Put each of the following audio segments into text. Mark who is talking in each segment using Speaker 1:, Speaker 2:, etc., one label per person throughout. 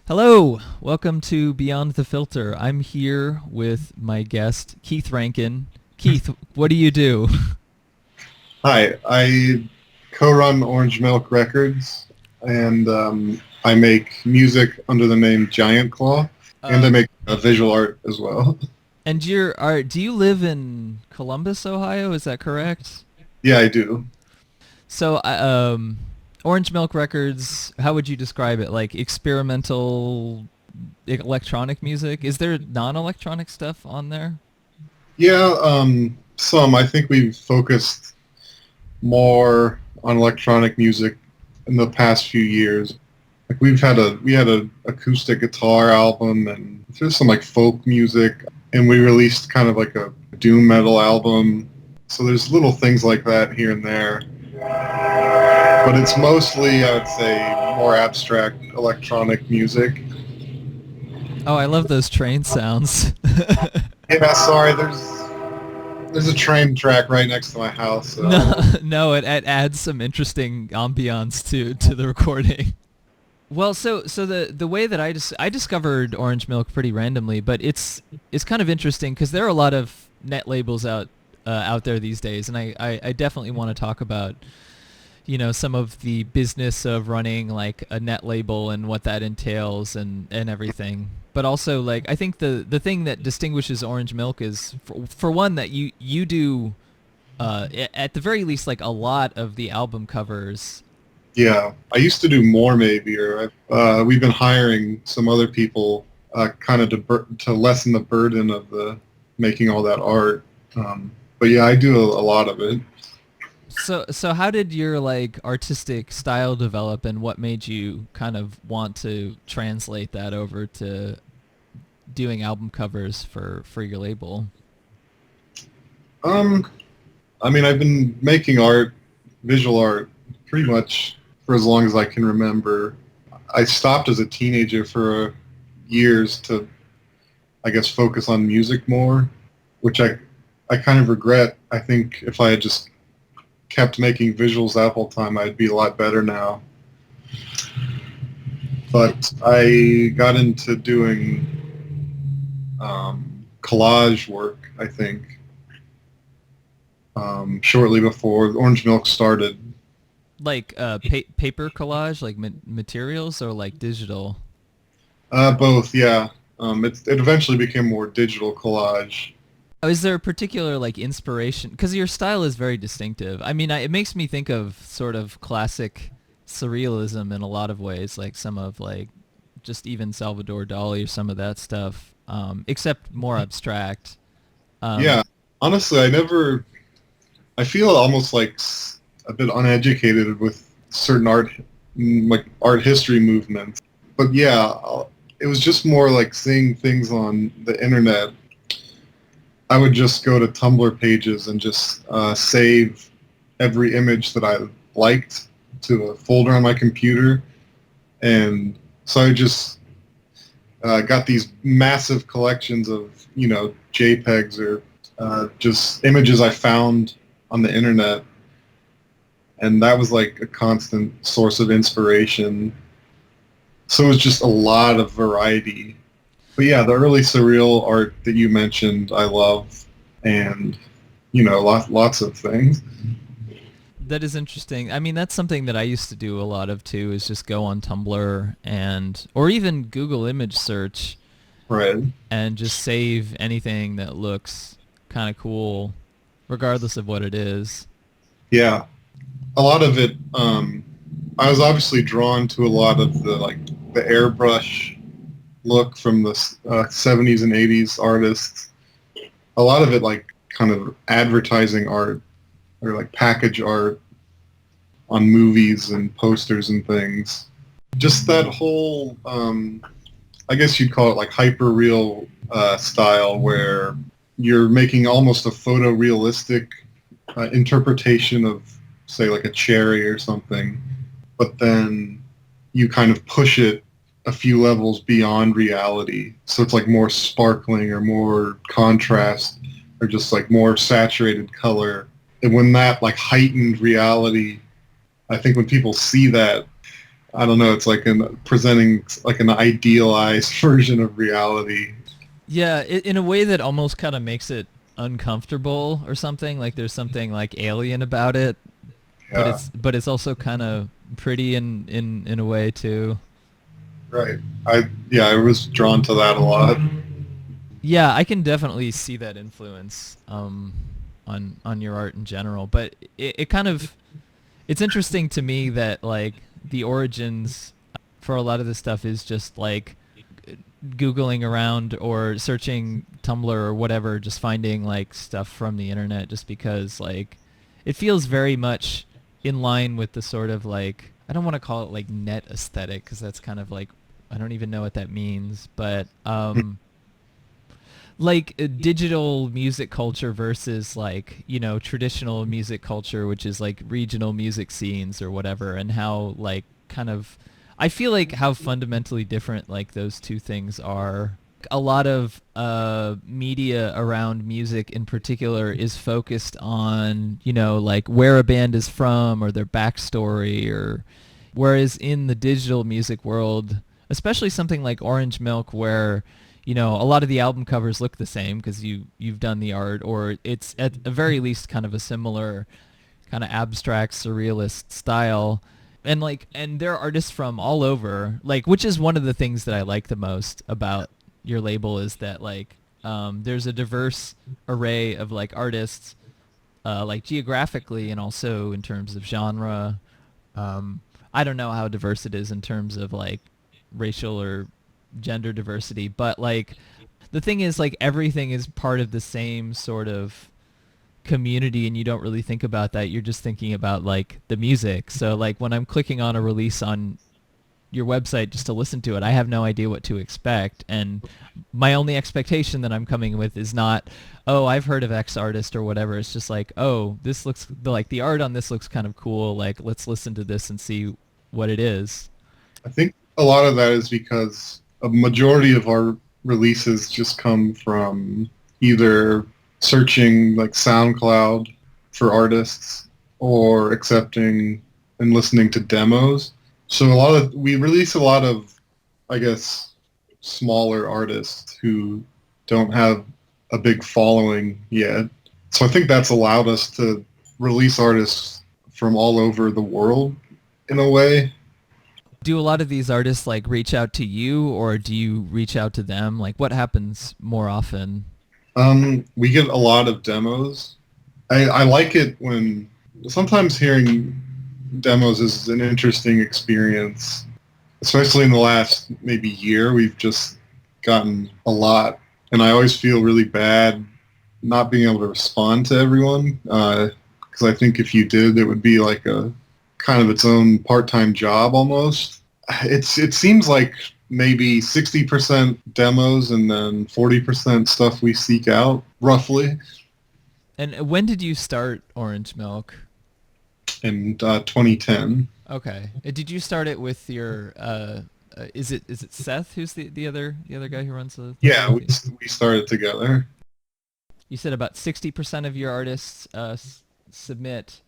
Speaker 1: Hello, welcome to Beyond the Filter. I'm here with my guest, Keith Rankin. Keith, what do you do?
Speaker 2: Hi, I co-run Orange Milk Records, and I make music under the name Giant Claw, and I make visual art as well.
Speaker 1: And do you live in Columbus, Ohio? Is that correct?
Speaker 2: Yeah, I do.
Speaker 1: So, Orange Milk Records, how would you describe it? Like experimental electronic music? Is there non-electronic stuff on there?
Speaker 2: Yeah, some. I think we've focused more on electronic music in the past few years. Like we had a acoustic guitar album, and there's some like folk music, and we released kind of like a doom metal album. So there's little things like that here and there. But it's mostly, I would say, more abstract electronic music.
Speaker 1: Oh, I love those train sounds.
Speaker 2: Hey, man, sorry, there's a train track right next to my house. So.
Speaker 1: No, it adds some interesting ambiance to the recording. Well, so the way that I discovered Orange Milk pretty randomly, but it's kind of interesting because there are a lot of net labels out there these days, and I definitely want to talk about some of the business of running like a net label and what that entails and everything. But also, like, I think the thing that distinguishes Orange Milk is for one that you do at the very least like a lot of the album covers.
Speaker 2: Yeah, I used to do more maybe, or we've been hiring some other people kind of to lessen the burden of the making all that art. But yeah, I do a lot of it.
Speaker 1: So how did your like artistic style develop, and what made you kind of want to translate that over to doing album covers for your label?
Speaker 2: I mean, I've been making art, visual art, pretty much for as long as I can remember. I stopped as a teenager for years to, I guess, focus on music more, which I kind of regret. I think if I had just kept making visuals that whole time, I'd be a lot better now. But I got into doing collage work, I think, shortly before Orange Milk started.
Speaker 1: Like paper collage, like materials, or like digital?
Speaker 2: Both, yeah. It eventually became more digital collage.
Speaker 1: Is there a particular like inspiration? Because your style is very distinctive. I mean, it makes me think of sort of classic surrealism in a lot of ways, like some of like just even Salvador Dali or some of that stuff, except more abstract.
Speaker 2: Yeah, honestly, I feel almost like a bit uneducated with certain like art history movements. But yeah, it was just more like seeing things on the internet. I would just go to Tumblr pages and just save every image that I liked to a folder on my computer. And so I just got these massive collections of, JPEGs or just images I found on the internet. And that was like a constant source of inspiration. So it was just a lot of variety. But yeah, the early surreal art that you mentioned, I love, and lots of things.
Speaker 1: That is interesting. I mean, that's something that I used to do a lot of too, is just go on Tumblr or even Google image search,
Speaker 2: Right.
Speaker 1: and just save anything that looks kind of cool, regardless of what it is.
Speaker 2: Yeah, a lot of it. I was obviously drawn to a lot of the airbrush look from the 70s and 80s artists. A lot of it like kind of advertising art or like package art on movies and posters and things. Just that whole, I guess you'd call it like hyper-real style where you're making almost a photorealistic interpretation of, say, like a cherry or something, but then you kind of push it a few levels beyond reality. So it's like more sparkling or more contrast or just like more saturated color. And when that like heightened reality, I think when people see that, I don't know. It's like presenting like an idealized version of reality.
Speaker 1: Yeah, in a way that almost kind of makes it uncomfortable or something. Like there's something like alien about it, but
Speaker 2: Yeah,
Speaker 1: it's also kind of pretty in a way too.
Speaker 2: right. I was drawn to that a lot.
Speaker 1: Yeah, I can definitely see that influence on your art in general. But it kind of it's interesting to me that like the origins for a lot of this stuff is just like Googling around or searching Tumblr or whatever, just finding like stuff from the internet just because like it feels very much in line with the sort of like, I don't want to call it like net aesthetic because that's kind of like, I don't even know what that means, but like digital music culture versus like, you know, traditional music culture, which is like regional music scenes or whatever, and how like kind of, I feel like how fundamentally different like those two things are. A lot of media around music in particular is focused on, you know, like where a band is from or their backstory, or whereas in the digital music world, especially something like Orange Milk, where you know a lot of the album covers look the same because you've done the art, or it's at the very least kind of a similar kind of abstract surrealist style, and like and there are artists from all over, like, which is one of the things that I like the most about your label is that like there's a diverse array of like artists, like geographically and also in terms of genre. um, I don't know how diverse it is in terms of like racial or gender diversity, but like the thing is like everything is part of the same sort of community, and you don't really think about that. You're just thinking about like the music. So like when I'm clicking on a release on your website just to listen to it, I have no idea what to expect, and my only expectation that I'm coming with is not, oh, I've heard of X artist or whatever. It's just like, oh, this looks like the art on this looks kind of cool, like let's listen to this and see what it is.
Speaker 2: I think a lot of that is because a majority of our releases just come from either searching like SoundCloud for artists or accepting and listening to demos. So we release a lot of, I guess, smaller artists who don't have a big following yet. So I think that's allowed us to release artists from all over the world in a way.
Speaker 1: Do a lot of these artists like reach out to you, or do you reach out to them? Like what happens more often?
Speaker 2: We get a lot of demos. I like it when sometimes hearing demos is an interesting experience, especially in the last maybe year. We've just gotten a lot, and I always feel really bad not being able to respond to everyone because I think if you did, it would be like a kind of its own part-time job almost. It seems like maybe 60% demos and then 40% stuff we seek out, roughly,
Speaker 1: And when did you start Orange Milk?
Speaker 2: in 2010.
Speaker 1: Okay. Did you start it with your is it Seth who's the other guy who runs the
Speaker 2: Yeah,
Speaker 1: label?
Speaker 2: we started together.
Speaker 1: You said about 60% of your artists submit,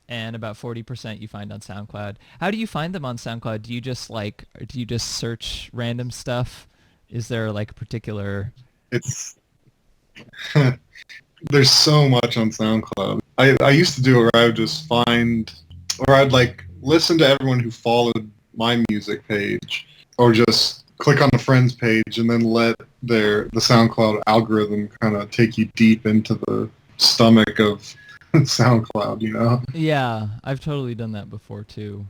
Speaker 1: and about 40% you find on SoundCloud. How do you find them on SoundCloud? Do you just search random stuff? Is there like a particular?
Speaker 2: It's there's so much on SoundCloud. I used to do it where I would just find, or I'd like listen to everyone who followed my music page, or just click on the friends page and then let the SoundCloud algorithm kind of take you deep into the stomach of SoundCloud, you know?
Speaker 1: Yeah, I've totally done that before too.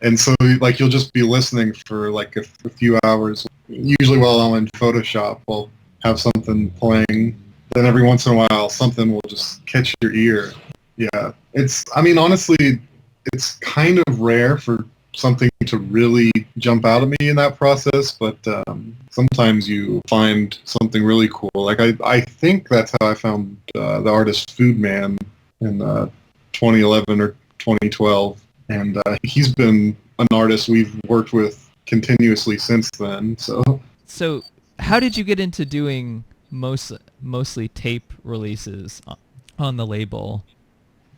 Speaker 2: And so like you'll just be listening for like a few hours. Usually while I'm in Photoshop, I'll have something playing. Then every once in a while, something will just catch your ear. Yeah, I mean, honestly, it's kind of rare for something to really jump out at me in that process, but sometimes you find something really cool. Like I think that's how I found the artist Food Man in 2011 or 2012, and he's been an artist we've worked with continuously since then.
Speaker 1: So, how did you get into doing mostly tape releases on the label?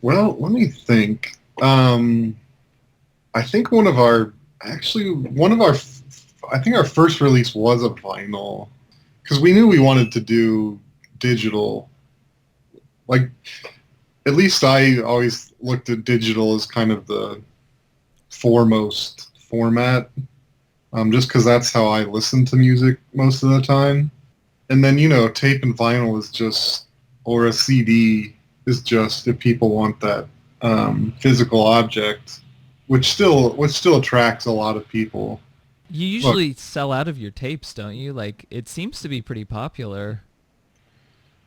Speaker 2: Well, let me think. I think I think our first release was a vinyl, because we knew we wanted to do digital. Like, at least I always looked at digital as kind of the foremost format, just because that's how I listen to music most of the time. And then, tape and vinyl is just, or a CD is just if people want that physical object, which still attracts a lot of people.
Speaker 1: You
Speaker 2: Look,
Speaker 1: usually sell out of your tapes, don't you? Like, it seems to be pretty popular.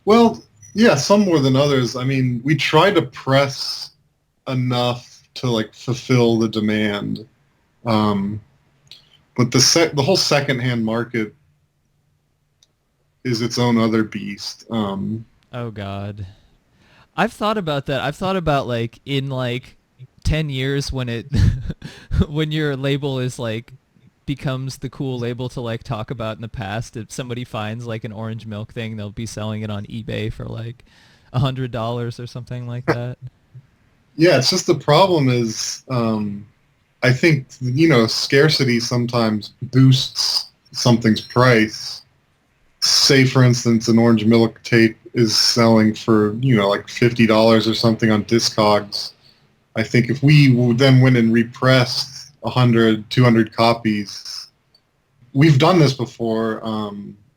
Speaker 2: well, yeah, some more than others. I mean, we try to press enough to like fulfill the demand, um, but the whole secondhand market is its own other beast.
Speaker 1: Oh God. I've thought about that. I've thought about like in like 10 years when it when your label is like becomes the cool label to like talk about in the past, if somebody finds like an orange milk thing, they'll be selling it on eBay for like $100 or something like that.
Speaker 2: Yeah, it's just the problem is, I think scarcity sometimes boosts something's price. Say, for instance, an orange milk tape is selling for like $50 or something on Discogs. I think if we then went and repressed 100, 200 copies, we've done this before,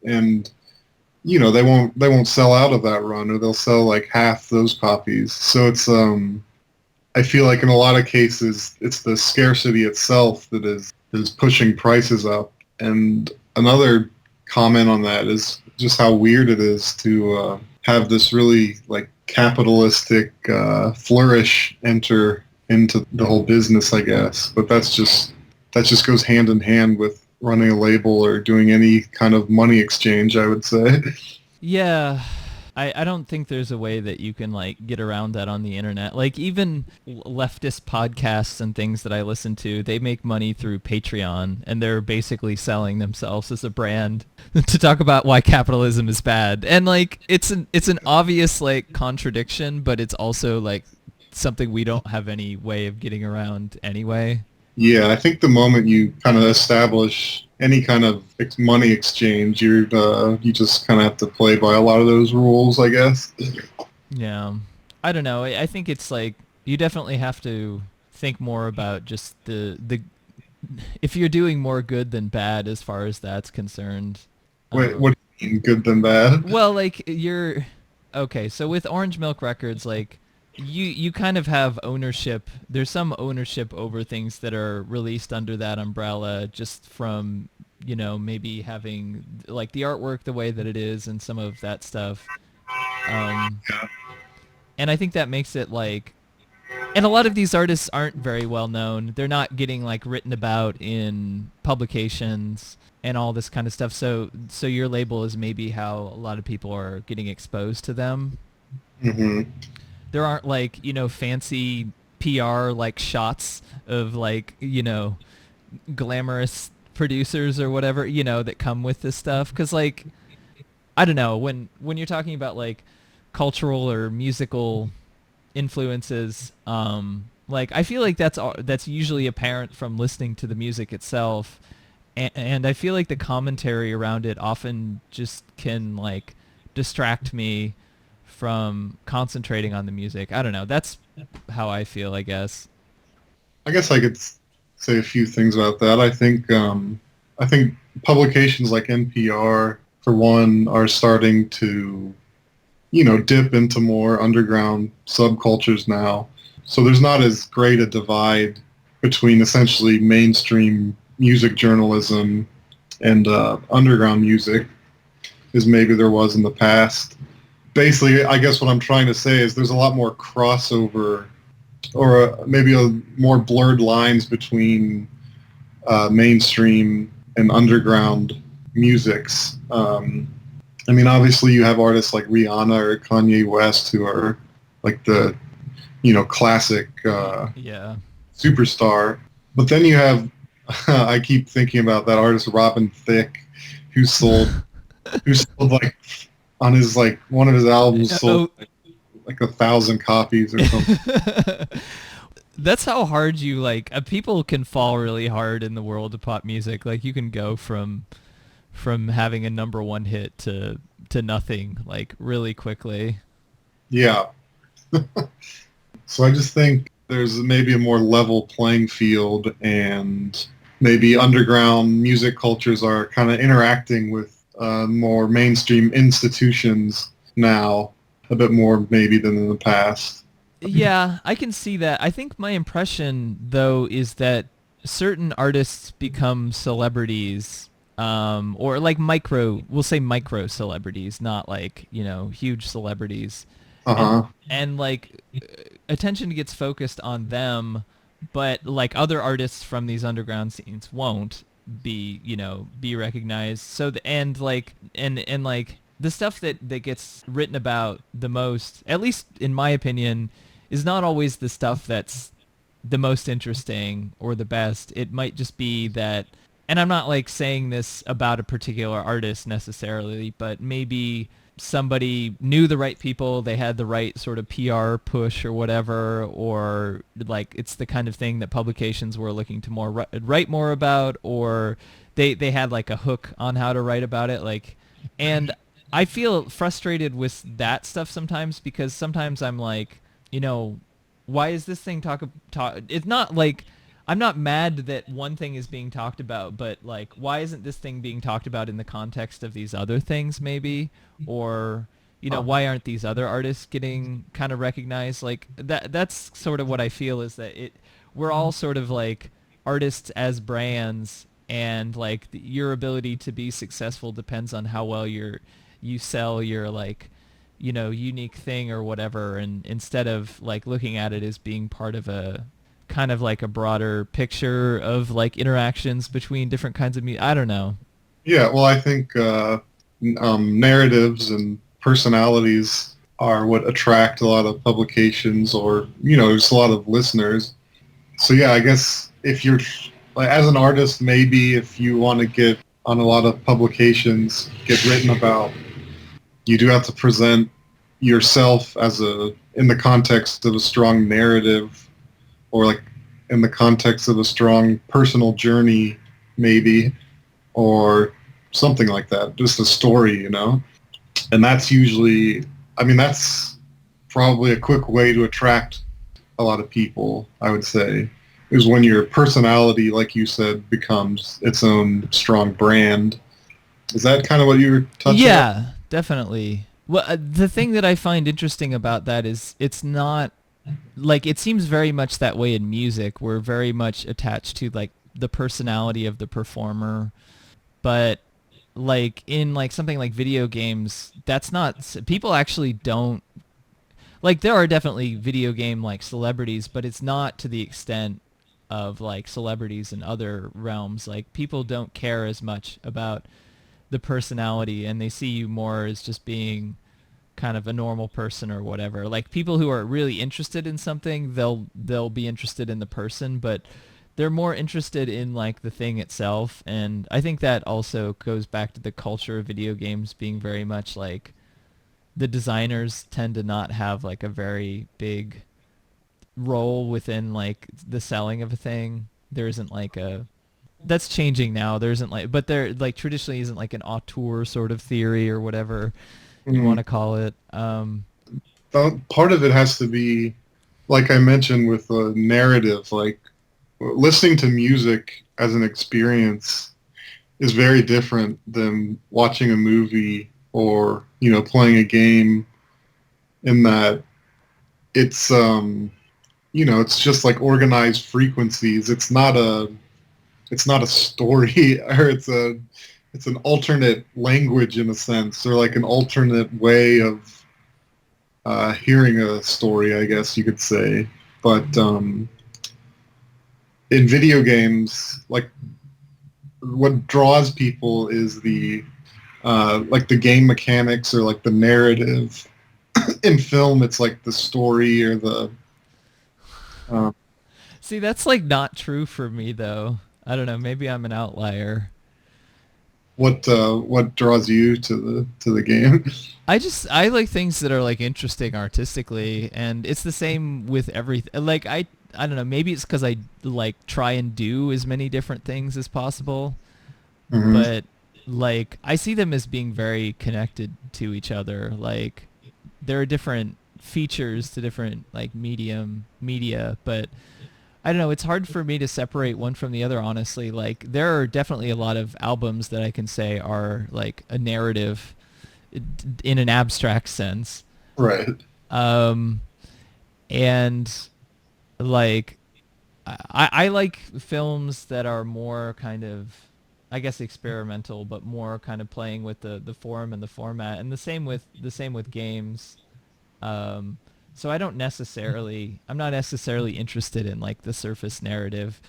Speaker 2: and they won't sell out of that run, or they'll sell like half those copies. So it's I feel like in a lot of cases it's the scarcity itself that is pushing prices up. And another comment on that is just how weird it is to have this really like capitalistic flourish enter into the whole business, I guess. But that just goes hand in hand with running a label or doing any kind of money exchange, I would say.
Speaker 1: Yeah. I don't think there's a way that you can like get around that on the internet. Like even leftist podcasts and things that I listen to, they make money through Patreon, and they're basically selling themselves as a brand to talk about why capitalism is bad. And like it's an obvious like contradiction, but it's also like something we don't have any way of getting around anyway.
Speaker 2: Yeah, I think the moment you kind of establish any kind of money exchange, you just kind of have to play by a lot of those rules, I guess.
Speaker 1: Yeah. I don't know. I think it's like you definitely have to think more about just the if you're doing more good than bad as far as that's concerned.
Speaker 2: Wait, what do you mean, good than bad?
Speaker 1: Well, like you're okay, so with Orange Milk Records, like you kind of have ownership. There's some ownership over things that are released under that umbrella just from, maybe having like the artwork the way that it is and some of that stuff. Um,
Speaker 2: Yeah.
Speaker 1: and I think that makes it like, and a lot of these artists aren't very well known. They're not getting like written about in publications and all this kind of stuff. So your label is maybe how a lot of people are getting exposed to them.
Speaker 2: Hmm.
Speaker 1: There aren't like, fancy PR like shots of like, glamorous producers or whatever, that come with this stuff. Cause like, I don't know, when you're talking about like cultural or musical influences, like I feel like that's usually apparent from listening to the music itself. And I feel like the commentary around it often just can like distract me from concentrating on the music. I don't know. That's how I feel, I guess.
Speaker 2: I guess I could say a few things about that. I think publications like NPR, for one, are starting to, dip into more underground subcultures now. So there's not as great a divide between essentially mainstream music journalism and underground music as maybe there was in the past. Basically, I guess what I'm trying to say is there's a lot more crossover, or maybe more blurred lines between mainstream and underground musics. I mean, obviously you have artists like Rihanna or Kanye West who are like the, classic
Speaker 1: Yeah.
Speaker 2: superstar. But then you have, I keep thinking about that artist Robin Thicke, who sold, like, on his like one of his albums sold
Speaker 1: Oh,
Speaker 2: like 1,000 copies or something.
Speaker 1: That's how hard you like. People can fall really hard in the world of pop music. Like you can go from having a number one hit to nothing like really quickly.
Speaker 2: Yeah. So I just think there's maybe a more level playing field, and maybe underground music cultures are kind of interacting with more mainstream institutions now, a bit more maybe than in the past.
Speaker 1: Yeah, I can see that. I think my impression though is that certain artists become celebrities, or like we'll say micro celebrities, not like, huge celebrities. And
Speaker 2: Uh-huh.
Speaker 1: like attention gets focused on them, but like other artists from these underground scenes won't be recognized. So and like the stuff that gets written about the most, at least in my opinion, is not always the stuff that's the most interesting or the best. It might just be that, and I'm not like saying this about a particular artist necessarily, but maybe somebody knew the right people, they had the right sort of PR push or whatever, or like it's the kind of thing that publications were looking to write more about, or they had like a hook on how to write about it, like, and I feel frustrated with that stuff sometimes because sometimes I'm like, why is this thing talk? It's not like I'm not mad that one thing is being talked about, but like, why isn't this thing being talked about in the context of these other things, maybe? Or, why aren't these other artists getting kind of recognized? Like that's sort of what I feel is that we're all sort of like artists as brands, and like your ability to be successful depends on how well you sell your like unique thing or whatever, and instead of like looking at it as being part of a kind of like a broader picture of like interactions between different kinds of music. I don't know.
Speaker 2: Yeah, well, I think narratives and personalities are what attract a lot of publications, or just a lot of listeners. So yeah, I guess if you're like, as an artist, maybe if you want to get on a lot of publications, get written about, you do have to present yourself in the context of a strong narrative, or like in the context of a strong personal journey, maybe, or something like that. Just a story, And that's usually, I mean, that's probably a quick way to attract a lot of people, I would say, is when your personality, like you said, becomes its own strong brand. Is that kind of what you were touching on?
Speaker 1: Yeah, definitely. Well, the thing that I find interesting about that is it's not like it seems very much that way in music. We're very much attached to like the personality of the performer, but like in like something like video games, that's not people actually don't like there are definitely video game like celebrities, but it's not to the extent of like celebrities in other realms. Like people don't care as much about the personality, and they see you more as just being kind of a normal person or whatever. Like people who are really interested in something, they'll be interested in the person, but they're more interested in like the thing itself. And I think that also goes back to the culture of video games being very much like the designers tend to not have like a very big role within like the selling of a thing. There isn't like a that's changing now. There isn't like, but there like traditionally isn't like an auteur sort of theory or whatever you want
Speaker 2: Mm.
Speaker 1: to call it.
Speaker 2: Part of it has to be, like I mentioned, with the narrative. Like listening to music as an experience is very different than watching a movie, or playing a game. In that it's it's just like organized frequencies. It's not a story, or it's an alternate language in a sense, or like an alternate way of hearing a story, I guess you could say. But in video games, like what draws people is the like the game mechanics, or like the narrative. In film, it's like the story, or the uh,
Speaker 1: See, that's like not true for me though. I don't know. Maybe I'm an outlier.
Speaker 2: what draws you to the game.
Speaker 1: I like things that are like interesting artistically, and it's the same with everything. Like I don't know, maybe it's because I like try and do as many different things as possible,
Speaker 2: Hmm.
Speaker 1: but like I see them as being very connected to each other. Like there are different features to different like media, but I don't know, it's hard for me to separate one from the other, honestly. Like there are definitely a lot of albums that I can say are like a narrative in an abstract sense.
Speaker 2: Right.
Speaker 1: Um and like I like films that are more kind of, I guess, experimental, but more kind of playing with the form and the format, and the same with games. Um, so I'm not necessarily interested in like the surface narrative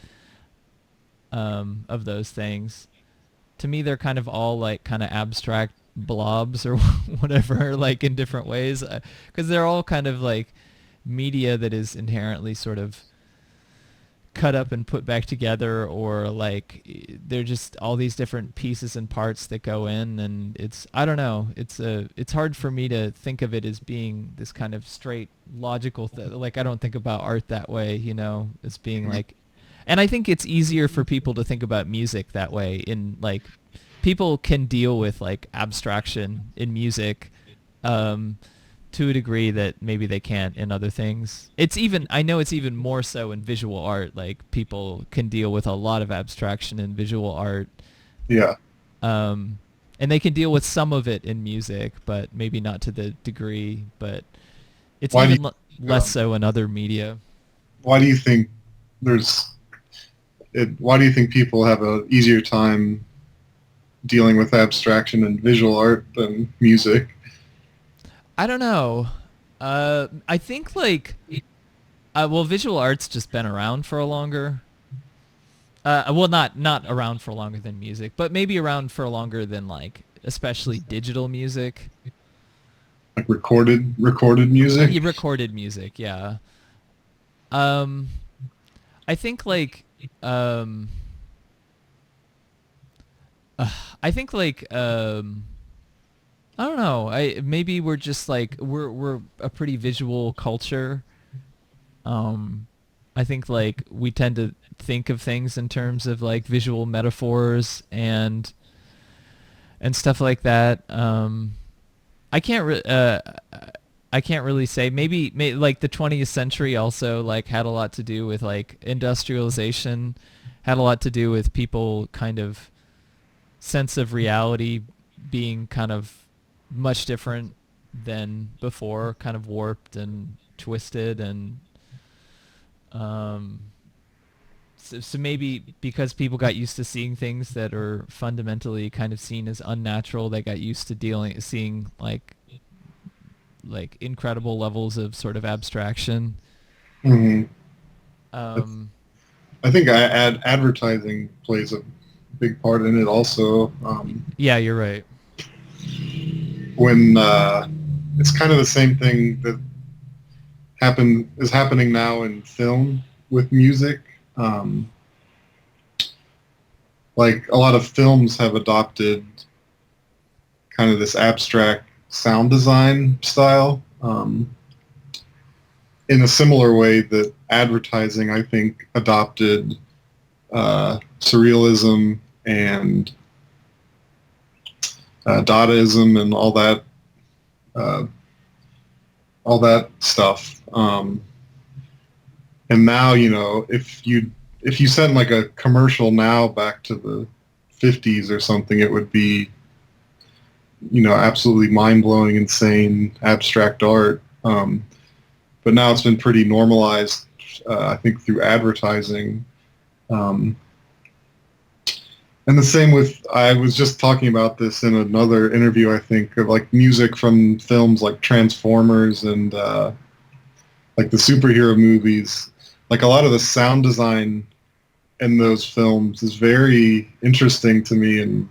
Speaker 1: of those things. To me, they're kind of all like kind of abstract blobs or whatever, like in different ways, because they're all kind of like media that is inherently sort of cut up and put back together, or like they're just all these different pieces and parts that go in, and it's, I don't know, it's hard for me to think of it as being this kind of straight logical like I don't think about art that way, as being like, and I think it's easier for people to think about music that way. In like people can deal with like abstraction in music to a degree that maybe they can't in other things. I know it's even more so in visual art. Like people can deal with a lot of abstraction in visual art.
Speaker 2: Yeah.
Speaker 1: And they can deal with some of it in music, but maybe not to the degree, but it's
Speaker 2: Why do
Speaker 1: even
Speaker 2: you
Speaker 1: less so in other media.
Speaker 2: why do you think there's why do you think people have a easier time dealing with abstraction and visual art than music?
Speaker 1: I don't know. I think like, well, visual art's just been around for a longer. Well, not around for longer than music, but maybe around for longer than like especially digital music.
Speaker 2: Like recorded music?
Speaker 1: You recorded music, yeah. Um, I think like, um, uh, I think like, I don't know. Maybe we're just like we're a pretty visual culture. Um, I think like we tend to think of things in terms of like visual metaphors and stuff like that. I can't really say. Maybe like the 20th century also like had a lot to do with like industrialization, had a lot to do with people kind of sense of reality being kind of much different than before, kind of warped and twisted, and um, so maybe because people got used to seeing things that are fundamentally kind of seen as unnatural, they got used to seeing like incredible levels of sort of abstraction.
Speaker 2: Hmm.
Speaker 1: Um,
Speaker 2: I think advertising plays a big part in it also.
Speaker 1: yeah, you're right.
Speaker 2: When it's kind of the same thing that is happening now in film with music. Um, like a lot of films have adopted kind of this abstract sound design style in a similar way that advertising, I think, adopted surrealism and Dadaism and uh, all that stuff. And now, if you sent like a commercial now back to the 50s or something, it would be, absolutely mind-blowing, insane, abstract art. But now it's been pretty normalized, I think, through advertising. Um, and the same with, I was just talking about this in another interview, I think, of like music from films like Transformers and like the superhero movies. Like a lot of the sound design in those films is very interesting to me, and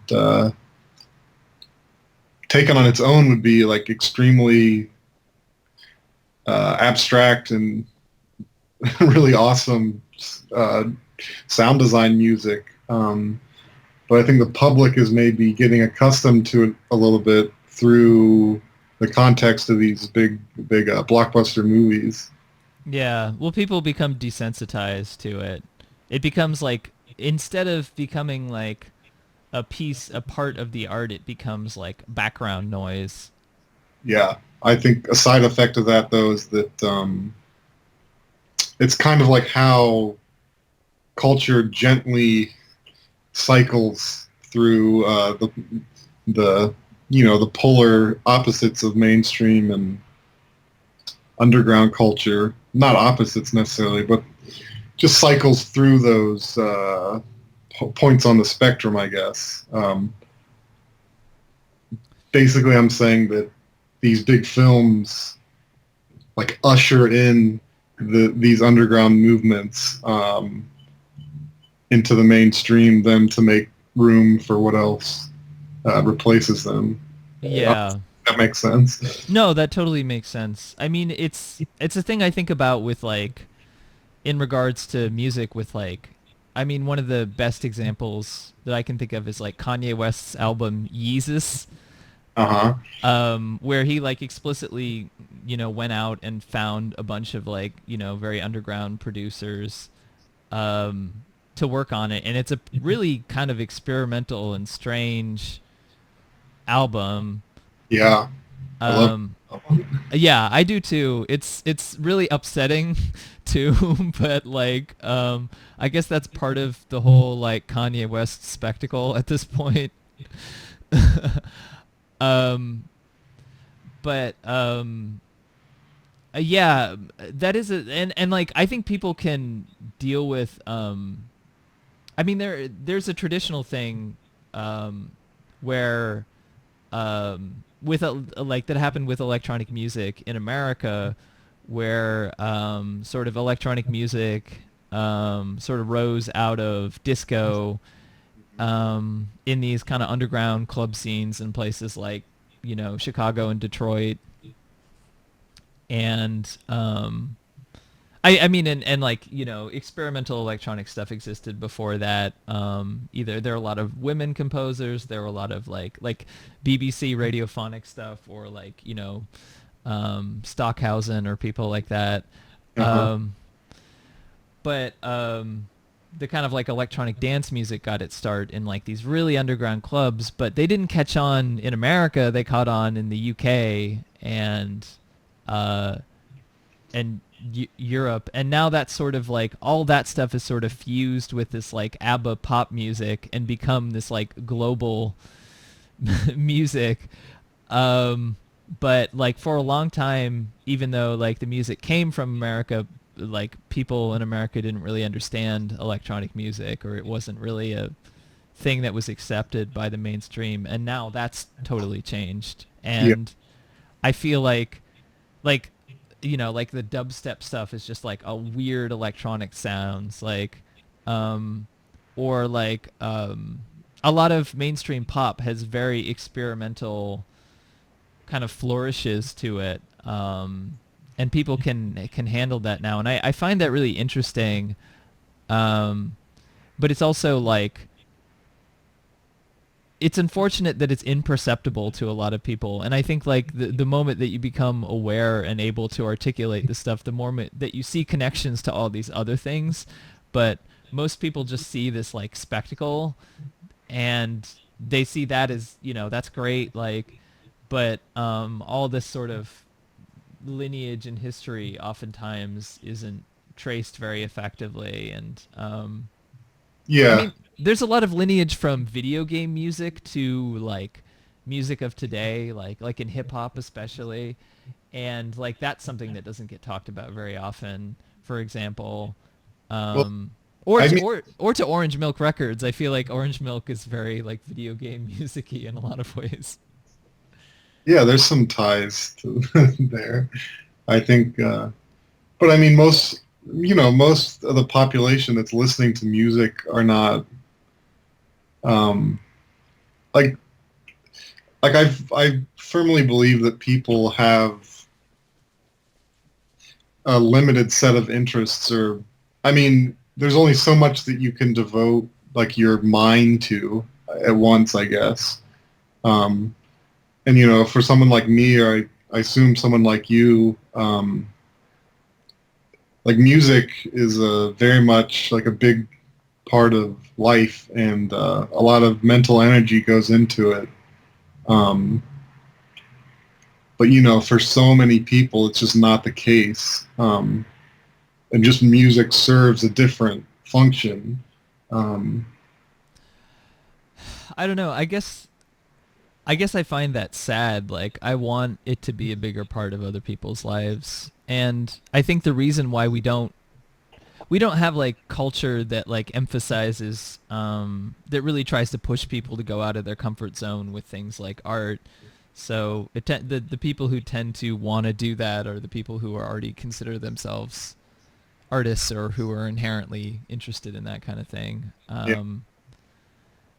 Speaker 2: taken on its own would be like extremely abstract and really awesome sound design music. But I think the public is maybe getting accustomed to it a little bit through the context of these big blockbuster movies.
Speaker 1: Yeah. Well, people become desensitized to it. It becomes like, instead of becoming like a part of the art, it becomes like background noise.
Speaker 2: Yeah, I think a side effect of that though is that it's kind of like how culture gently cycles through the the polar opposites of mainstream and underground culture. Not opposites necessarily, but just cycles through those points on the spectrum, I guess. Basically, I'm saying that these big films like usher in these underground movements into the mainstream, them to make room for what else replaces them.
Speaker 1: Yeah.
Speaker 2: That makes sense.
Speaker 1: No, that totally makes sense. I mean, it's a thing I think about with like, in regards to music with like, I mean, one of the best examples that I can think of is like Kanye West's album Yeezus,
Speaker 2: Uh-huh.
Speaker 1: where he like explicitly, went out and found a bunch of like, very underground producers, um, to work on it, and it's a really kind of experimental and strange album.
Speaker 2: Yeah, I love
Speaker 1: Um, Yeah, I do too. It's really upsetting too, but like I guess that's part of the whole like Kanye West spectacle at this point. um but yeah, that is and like I think people can deal with I mean there's a traditional thing where with like that happened with electronic music in America, where sort of electronic music sort of rose out of disco in these kind of underground club scenes in places like Chicago and Detroit, and I mean, and like, experimental electronic stuff existed before that. Either there were a lot of women composers, there were a lot of like BBC radiophonic stuff, or like, Stockhausen or people like that.
Speaker 2: it. Uh-huh.
Speaker 1: Um, but the kind of like electronic dance music got its start in like these really underground clubs, but they didn't catch on in America. They caught on in the UK uh, and Europe, and now that's sort of like all that stuff is sort of fused with this like ABBA pop music and become this like global music. Um, but like for a long time, even though like the music came from America, like people in America didn't really understand electronic music, or it wasn't really a thing that was accepted by the mainstream. And now that's totally changed.
Speaker 2: Yeah.
Speaker 1: And I feel like like the dubstep stuff is just like a weird electronic sounds, like um or like a lot of mainstream pop has very experimental kind of flourishes to it, and people can handle that now, and I find that really interesting. um but it's also like, it's unfortunate that it's imperceptible to a lot of people, and I think like the moment that you become aware and able to articulate this stuff, the moment that you see connections to all these other things. But most people just see this like spectacle, and they see that as, that's great, like, but all this sort of lineage and history oftentimes isn't traced very effectively. And I
Speaker 2: Yeah.
Speaker 1: mean, there's a lot of lineage from video game music to like music of today, like in hip hop especially, and like that's something that doesn't get talked about very often. For example,
Speaker 2: Well,
Speaker 1: um,
Speaker 2: I mean,
Speaker 1: or to Orange Milk Records. I feel like Orange Milk is very like video game musicy in a lot of ways.
Speaker 2: yeah, there's some ties to there. I think, but I mean, most of the population that's listening to music are not um, like I firmly believe that people have a limited set of interests, or I mean, there's only so much that you can devote like your mind to at once, I guess. Um, and for someone like me, or I assume someone like you, like music is very much like a big part of life, and a lot of mental energy goes into it. Um, but for so many people, it's just not the case. And just music serves a different function. Um,
Speaker 1: I don't know. I guess I find that sad. Like, I want it to be a bigger part of other people's lives. And I think the reason why we don't have like culture that like emphasizes that really tries to push people to go out of their comfort zone with things like art. So the people who tend to want to do that are the people who are already consider themselves artists or who are inherently interested in that kind of thing.
Speaker 2: yeah,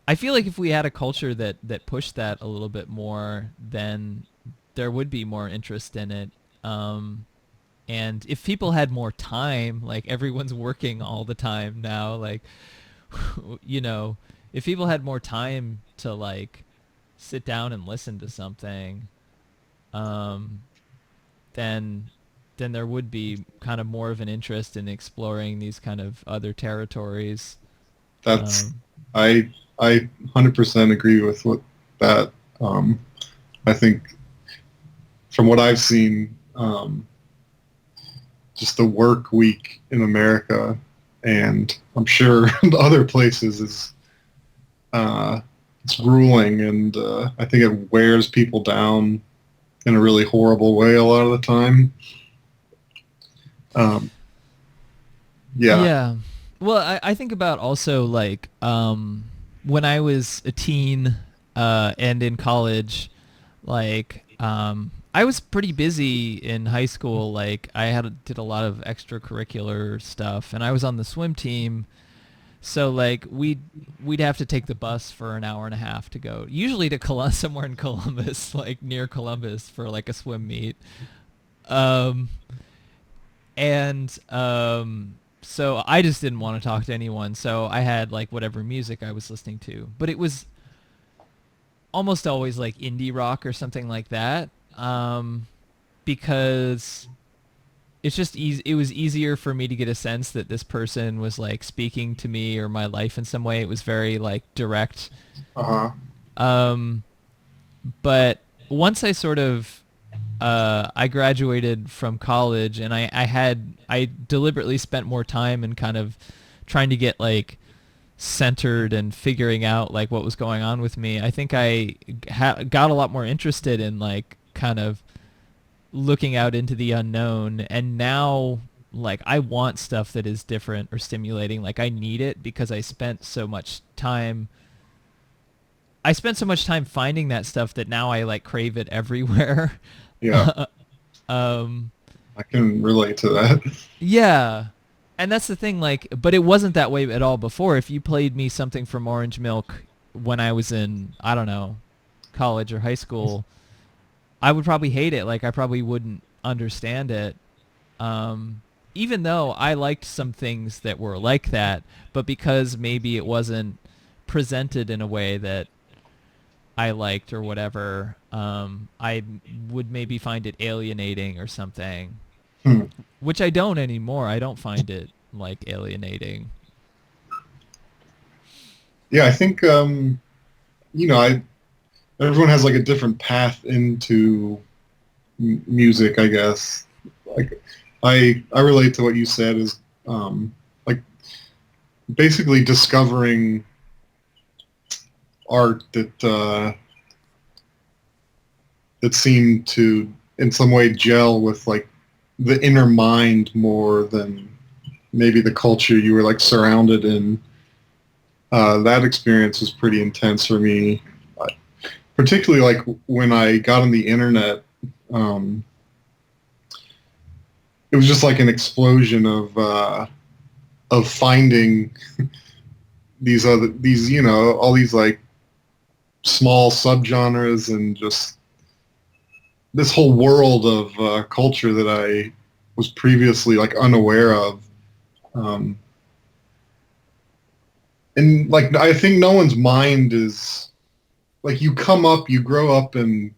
Speaker 1: I feel like if we had a culture that pushed that a little bit more, then there would be more interest in it. And if people had more time, like everyone's working all the time now, like, if people had more time to like sit down and listen to something, um, then there would be kind of more of an interest in exploring these kind of other territories.
Speaker 2: that's
Speaker 1: Um,
Speaker 2: I 100% agree with what that. I think from what I've seen, just the work week in America, and I'm sure the other places is it's grueling, and I think it wears people down in a really horrible way a lot of the time. Um, yeah,
Speaker 1: Yeah. Well, I think about also like when I was a teen and in college, like I was pretty busy in high school. Like I did a lot of extracurricular stuff, and I was on the swim team. So like we'd have to take the bus for an hour and a half to go, usually to somewhere in Columbus, like near Columbus, for like a swim meet. Um, and so I just didn't want to talk to anyone. So I had like whatever music I was listening to, but it was almost always like indie rock or something like that. Because it's just easy. It was easier for me to get a sense that this person was like speaking to me or my life in some way. It was very like direct.
Speaker 2: uh-huh.
Speaker 1: Um, but once I sort of I graduated from college, and I deliberately spent more time and kind of trying to get like centered and figuring out like what was going on with me. I think I got a lot more interested in like kind of looking out into the unknown, and now like I want stuff that is different or stimulating. Like I need it because I spent so much time finding that stuff that now I like crave it everywhere.
Speaker 2: Yeah,
Speaker 1: um,
Speaker 2: I can relate to that.
Speaker 1: yeah. And that's the thing, like, but it wasn't that way at all before. If you played me something from Orange Milk when I was in, I don't know, college or high school, I would probably hate it. Like, I probably wouldn't understand it. Even though I liked some things that were like that, but because maybe it wasn't presented in a way that I liked or whatever, I would maybe find it alienating or something,
Speaker 2: Hmm.
Speaker 1: which I don't anymore. I don't find it like alienating.
Speaker 2: Yeah, I think I everyone has like a different path into music, I guess. Like I relate to what you said is like basically discovering art that seemed to in some way gel with like the inner mind more than maybe the culture you were like surrounded in. That experience was pretty intense for me, particularly like when I got on the internet. Um, it was just like an explosion of finding these all these like small subgenres and just this whole world of culture that I was previously like unaware of. Um, and like I think no one's mind is like you grow up in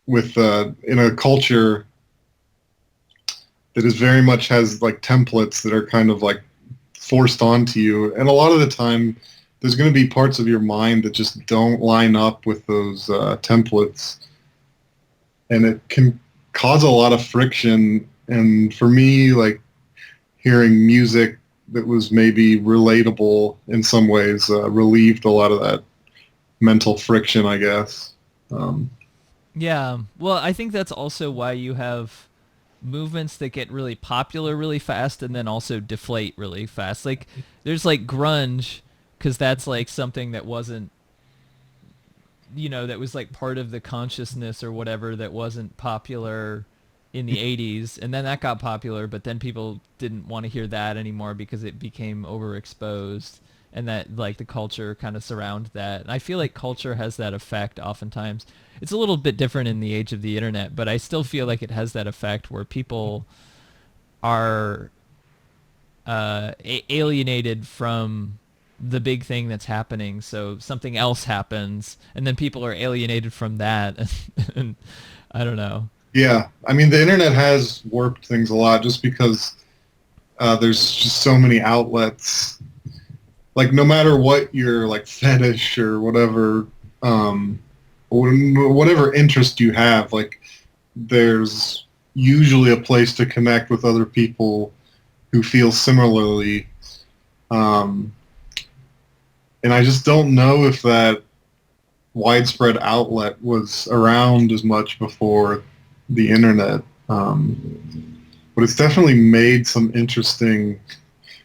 Speaker 2: with in a culture that is very much has like templates that are kind of like forced onto you, and a lot of the time there's going to be parts of your mind that just don't line up with those templates, and it can cause a lot of friction. And for me, like hearing music that was maybe relatable in some ways relieved a lot of that mental friction, I guess.
Speaker 1: Yeah. Well, I think that's also why you have movements that get really popular really fast and then also deflate really fast. Like there's like grunge, because that's like something that wasn't, that was like part of the consciousness or whatever, that wasn't popular in the 80s, and then that got popular, but then people didn't want to hear that anymore because it became overexposed, and that like the culture kind of surround that. And I feel like culture has that effect oftentimes. It's a little bit different in the age of the internet, but I still feel like it has that effect where people are alienated from the big thing that's happening, so something else happens and then people are alienated from that. And I don't know.
Speaker 2: Yeah, I mean, the internet has warped things a lot just because there's just so many outlets. Like, no matter what your like fetish or whatever, whatever interest you have, like there's usually a place to connect with other people who feel similarly. And I just don't know if that widespread outlet was around as much before the internet. But it's definitely made some interesting,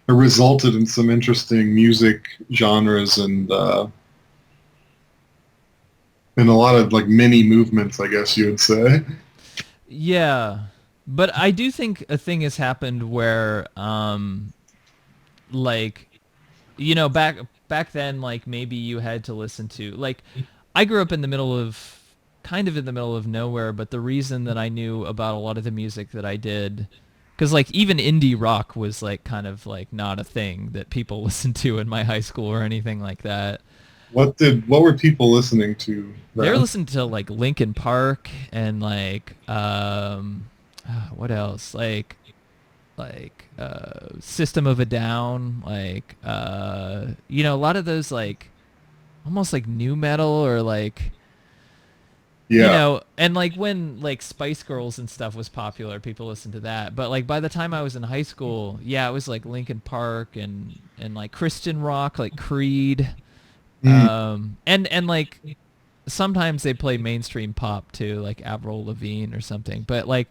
Speaker 2: or resulted in some interesting music genres and in a lot of like mini movements, I guess you would say.
Speaker 1: Yeah, but I do think a thing has happened where like back then, like maybe you had to listen to, like, I grew up in the middle of kind of in the middle of nowhere, but the reason that I knew about a lot of the music that I did, because like even indie rock was like kind of like not a thing that people listened to in my high school or anything like that.
Speaker 2: What were people listening to
Speaker 1: They were
Speaker 2: then?
Speaker 1: listening to like Linkin Park and like what else, System of a Down, like a lot of those like almost like new metal, or like
Speaker 2: Yeah.
Speaker 1: and like when like Spice Girls and stuff was popular, people listened to that. But like by the time I was in high school, yeah, it was like Linkin Park and like Christian rock, like Creed,
Speaker 2: Mm.
Speaker 1: and like sometimes they play mainstream pop too, like Avril Lavigne or something. But like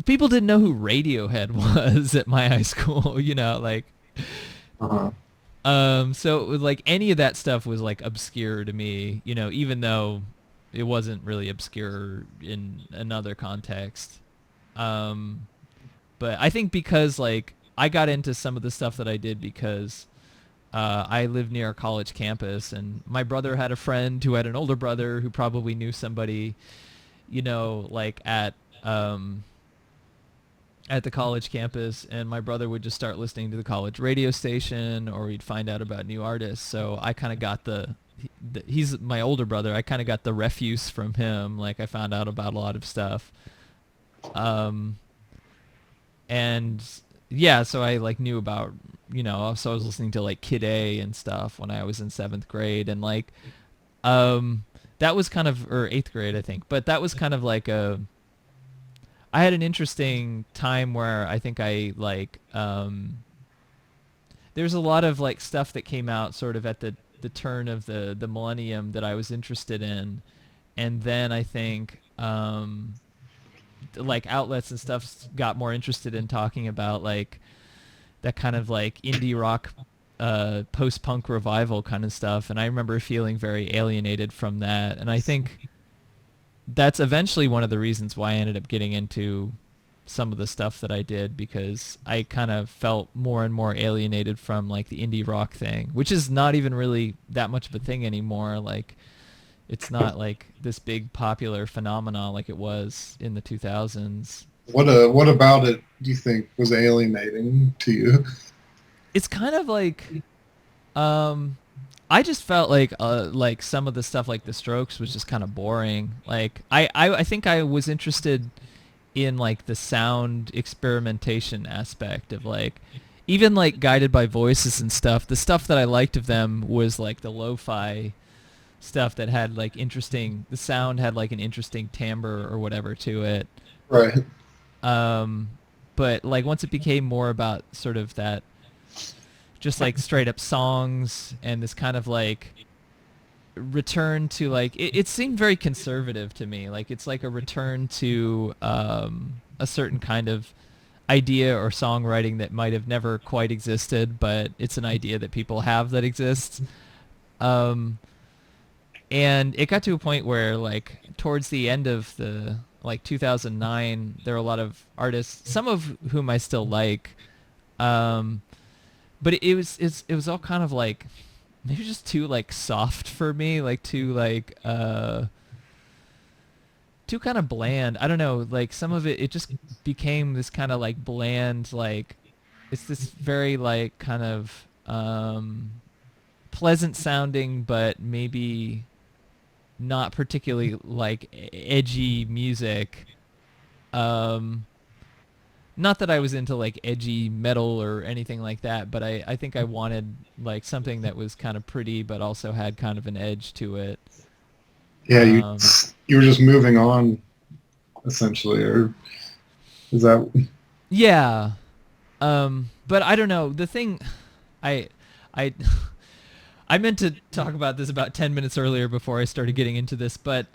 Speaker 1: people didn't know who Radiohead was at my high school, like
Speaker 2: Uh-huh.
Speaker 1: so it was like any of that stuff was like obscure to me, even though it wasn't really obscure in another context. Um but I think because like I got into some of the stuff that I did because I lived near a college campus, and my brother had a friend who had an older brother who probably knew somebody, like at the college campus, and my brother would just start listening to the college radio station, or he'd find out about new artists. So I kind of got he's my older brother. I kind of got the refuse from him. Like I found out about a lot of stuff. Um, and yeah, so I like knew about, so I was listening to like Kid A and stuff when I was in 7th grade, and like, um, that was kind of, or 8th grade, I think, but that was kind of like I had an interesting time where I think I like, there's a lot of like stuff that came out sort of at the turn of the millennium that I was interested in. And then I think, like outlets and stuff got more interested in talking about like that kind of like indie rock, post-punk revival kind of stuff. And I remember feeling very alienated from that. And I think that's eventually one of the reasons why I ended up getting into some of the stuff that I did, because I kind of felt more and more alienated from like the indie rock thing, which is not even really that much of a thing anymore. Like it's not like this big popular phenomenon like it was in the 2000s.
Speaker 2: What about it do you think was alienating to you?
Speaker 1: It's kind of um I just felt like some of the stuff like the Strokes was just kind of boring. Like I think I was interested in like the sound experimentation aspect of like even like Guided by Voices and stuff. The stuff that I liked of them was like the lo-fi stuff that had like the sound had like an interesting timbre or whatever to it.
Speaker 2: Right.
Speaker 1: Um, but like once it became more about sort of that, just like straight up songs and this kind of like return to like it seemed very conservative to me. Like it's like a return to a certain kind of idea or songwriting that might have never quite existed, but it's an idea that people have that exists. Um, and it got to a point where like towards the end of the like 2009, there were a lot of artists, some of whom I still like, um, but it was all kind of like maybe just too like soft for me, like too kind of bland. I don't know, like some of it just became this kind of like bland, like it's this very like kind of pleasant sounding but maybe not particularly like edgy music. Um Not that I was into like edgy metal or anything like that, but I think I wanted like something that was kind of pretty but also had kind of an edge to it.
Speaker 2: Yeah,
Speaker 1: Um,
Speaker 2: you were just moving on, essentially, or is that?
Speaker 1: yeah. But I don't know. The thing, I, I, I meant to talk about this about 10 minutes earlier before I started getting into this, but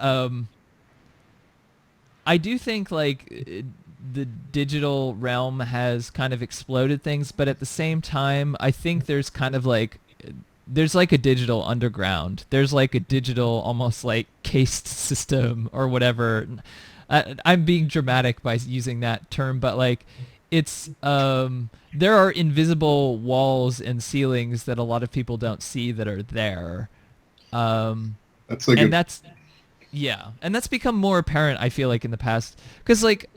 Speaker 1: I do think like the digital realm has kind of exploded things, but at the same time, I think there's kind of like there's like a digital underground. There's like a digital almost like caste system or whatever. I'm being dramatic by using that term, but like it's there are invisible walls and ceilings that a lot of people don't see that are there. Um,
Speaker 2: That's a
Speaker 1: and
Speaker 2: good.
Speaker 1: that's yeah, and that's become more apparent. I feel like in the past, because like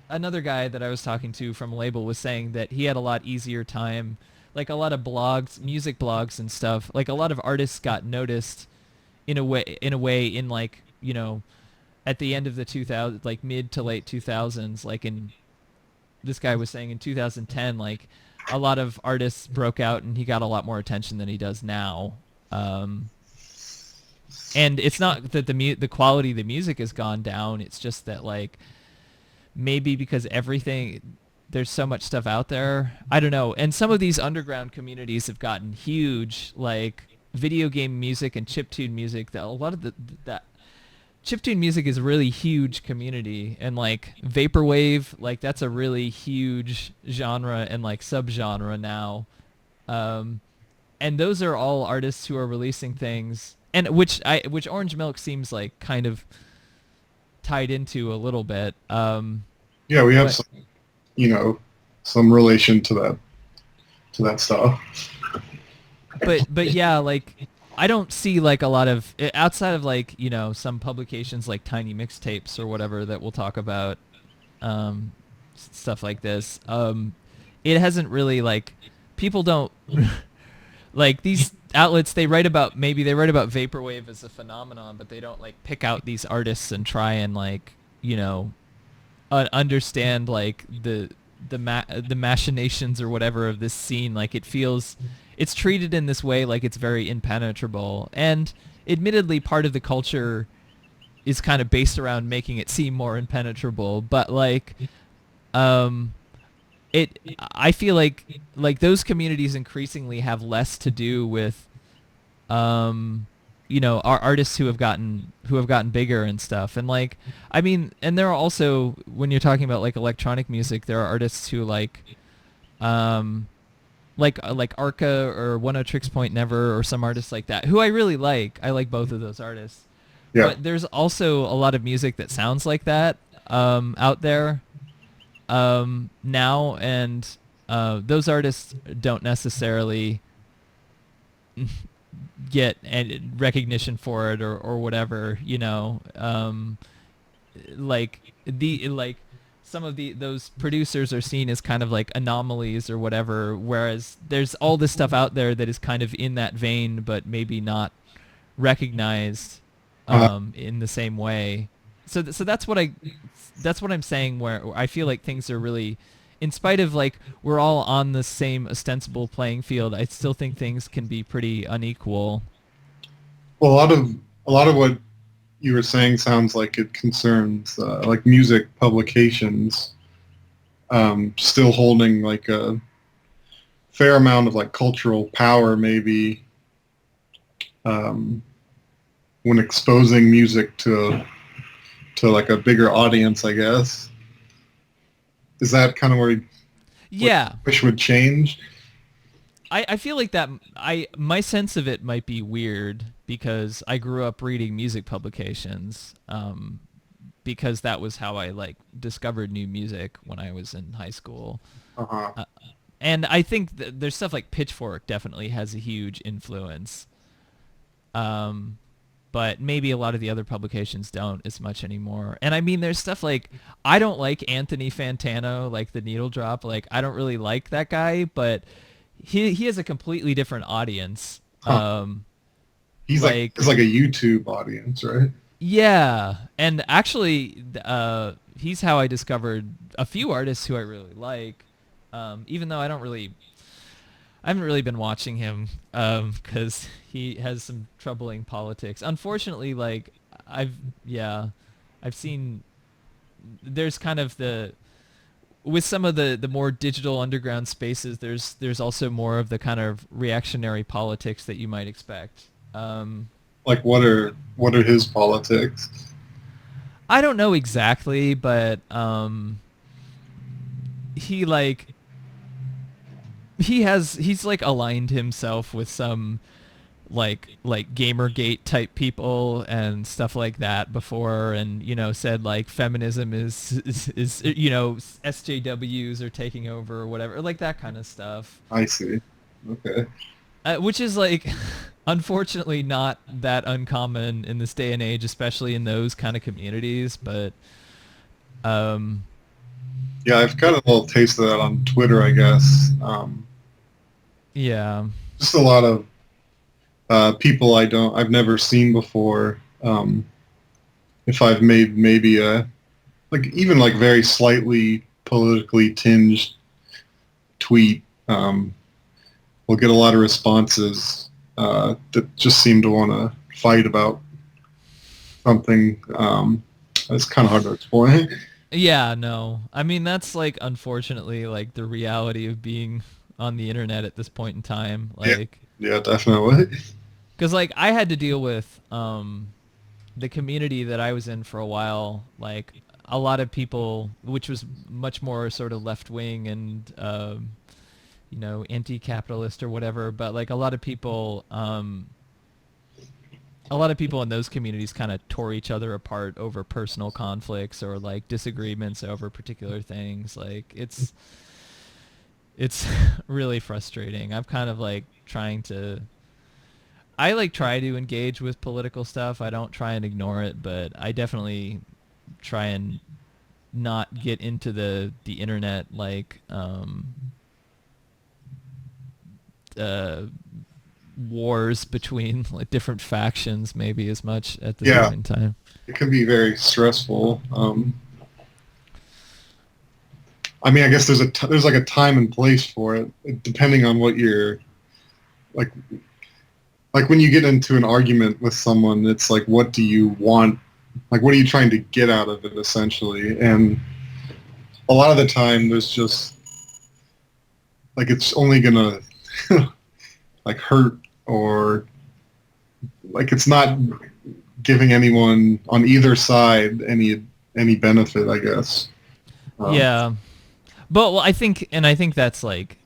Speaker 1: another guy that I was talking to from a label was saying that he had a lot easier time, like a lot of blogs, music blogs and stuff. Like a lot of artists got noticed in like at the end of the 2000, like mid to late 2000s. Like in this guy was saying in 2010, like a lot of artists broke out and he got a lot more attention than he does now. Um, and it's not that the quality of the music has gone down. It's just that like maybe because everything there's so much stuff out there. I don't know. And some of these underground communities have gotten huge, like video game music and chiptune music. That a lot of that chiptune music is a really huge community, and like vaporwave, like that's a really huge genre and like subgenre now. Um, and those are all artists who are releasing things, and which Orange Milk seems like kind of tied into a little bit.
Speaker 2: Yeah, we have
Speaker 1: But
Speaker 2: some, some relation to that stuff.
Speaker 1: but yeah, like I don't see like a lot of outside of like some publications like Tiny Mixtapes or whatever that we'll talk about, stuff like this. It hasn't really like people don't like these outlets. They write about vaporwave as a phenomenon, but they don't like pick out these artists and try and like understand like the machinations or whatever of this scene. Like it's treated in this way like it's very impenetrable, and admittedly part of the culture is kind of based around making it seem more impenetrable, but like um I feel like those communities increasingly have less to do with our artists who have gotten bigger and stuff. And like I mean, and there are also, when you're talking about like electronic music, there are artists who um like Arca or One O Tricks Point Never or some artists like that who I really like. I like both of those artists.
Speaker 2: Yeah.
Speaker 1: But there's also a lot of music that sounds like that out there now, and those artists don't necessarily get recognition for it or whatever, like some of those producers are seen as kind of like anomalies or whatever, whereas there's all this stuff out there that is kind of in that vein but maybe not recognized
Speaker 2: Uh,
Speaker 1: in the same way. so that's what I'm saying, where I feel like things are really, in spite of like we're all on the same ostensible playing field, I still think things can be pretty unequal.
Speaker 2: Well, a lot of what you were saying sounds like it concerns like music publications still holding like a fair amount of like cultural power, maybe um, when exposing music to like a bigger audience, I guess. Is that kind of where you
Speaker 1: Yeah,
Speaker 2: wish would change?
Speaker 1: I feel like that my sense of it might be weird because I grew up reading music publications, because that was how I like discovered new music when I was in high school.
Speaker 2: Uh-huh.
Speaker 1: Uh, and I think there's stuff like Pitchfork definitely has a huge influence. Um, but maybe a lot of the other publications don't as much anymore. And I mean, there's stuff like, I don't like Anthony Fantano, like the Needle Drop. Like, I don't really like that guy, but he has a completely different audience.
Speaker 2: Huh.
Speaker 1: Like,
Speaker 2: He's like a YouTube audience, right?
Speaker 1: yeah, and actually, he's how I discovered a few artists who I really like. Even though I haven't really been watching him because he has some troubling politics. Unfortunately, like I've yeah, I've seen there's kind of the with some of the more digital underground spaces. There's also more of the kind of reactionary politics that you might expect.
Speaker 2: Like what are his politics?
Speaker 1: I don't know exactly, but he like he's like aligned himself with some like Gamergate type people and stuff like that before, and said like feminism is SJWs are taking over or whatever, like that kind of stuff.
Speaker 2: I see. Okay.
Speaker 1: Which is like unfortunately not that uncommon in this day and age, especially in those kind of communities, but um
Speaker 2: Yeah, I've got a little taste of that on Twitter, I guess.
Speaker 1: yeah.
Speaker 2: Just a lot of people I've never seen before. If I've made maybe a like even like very slightly politically tinged tweet, we'll get a lot of responses that just seem to want to fight about something. It's kind of hard to explain.
Speaker 1: Yeah, no. I mean, that's like unfortunately like the reality of being on the internet at this point in time.
Speaker 2: Yeah,
Speaker 1: Like,
Speaker 2: yeah, definitely.
Speaker 1: because like I had to deal with the community that I was in for a while. Like a lot of people, which was much more sort of left wing and anti-capitalist or whatever. But like a lot of people in those communities kind of tore each other apart over personal conflicts or like disagreements over particular things. Like it's really frustrating. I'm kind of like I like try to engage with political stuff. I don't try and ignore it, but I definitely try and not get into the internet like uh wars between like different factions maybe as much at this
Speaker 2: Yeah,
Speaker 1: point in time.
Speaker 2: it can be very stressful. I mean, I guess there's like a time and place for it, depending on what you're like. Like when you get into an argument with someone, it's like, what do you want? Like, what are you trying to get out of it, essentially? And a lot of the time, there's just like it's only gonna like hurt or like it's not giving anyone on either side any benefit, I guess. Um,
Speaker 1: Yeah. But well, I think that's like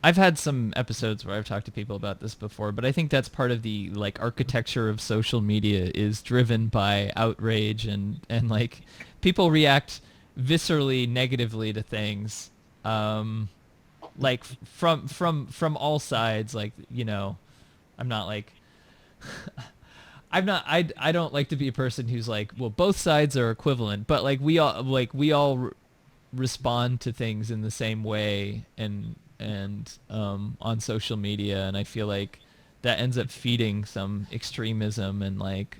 Speaker 1: I've had some episodes where I've talked to people about this before, but I think that's part of the like architecture of social media is driven by outrage and like people react viscerally negatively to things, like from all sides. Like I'm not like I don't like to be a person who's like, well, both sides are equivalent, but like we all respond to things in the same way and on social media, and I feel like that ends up feeding some extremism and like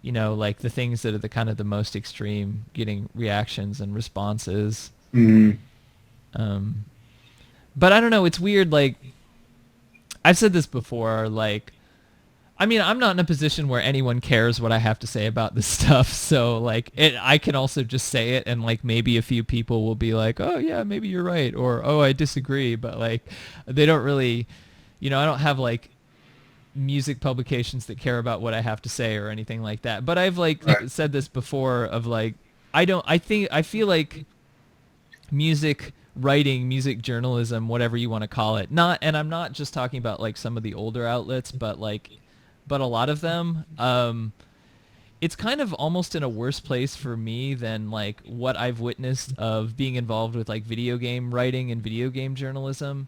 Speaker 1: like the things that are the kind of the most extreme getting reactions and responses.
Speaker 2: Mm.
Speaker 1: Um, but I don't know. It's weird. Like I've said this before. Like, I mean, I'm not in a position where anyone cares what I have to say about this stuff. So like, I can also just say it, and like maybe a few people will be like, "Oh yeah, maybe you're right," or "Oh, I disagree." But like, they don't really, I don't have like music publications that care about what I have to say or anything like that. But I've like
Speaker 2: Right.
Speaker 1: said this before of like, I feel like music writing, music journalism, whatever you want to call it. And I'm not just talking about like some of the older outlets, but a lot of them. It's kind of almost in a worse place for me than like what I've witnessed of being involved with like video game writing and video game journalism.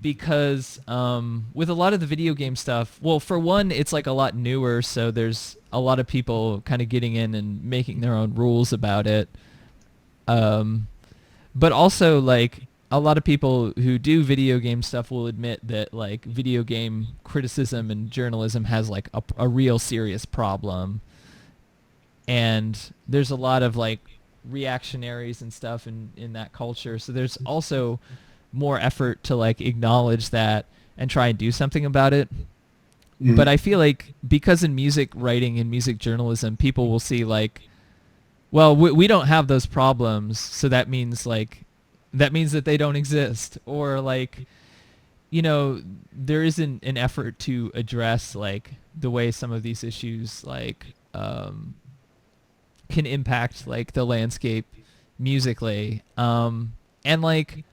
Speaker 1: Because with a lot of the video game stuff, well, for one, it's like a lot newer, so there's a lot of people kind of getting in and making their own rules about it. Um, but also like a lot of people who do video game stuff will admit that like video game criticism and journalism has like a real serious problem, and there's a lot of like reactionaries and stuff in that culture, so there's also more effort to like acknowledge that and try and do something about it. But
Speaker 2: Mm.
Speaker 1: I feel like because in music writing and music journalism, people will see like, well, we don't have those problems, so that means that they don't exist, or like, there isn't an effort to address like the way some of these issues like can impact like the landscape musically. And like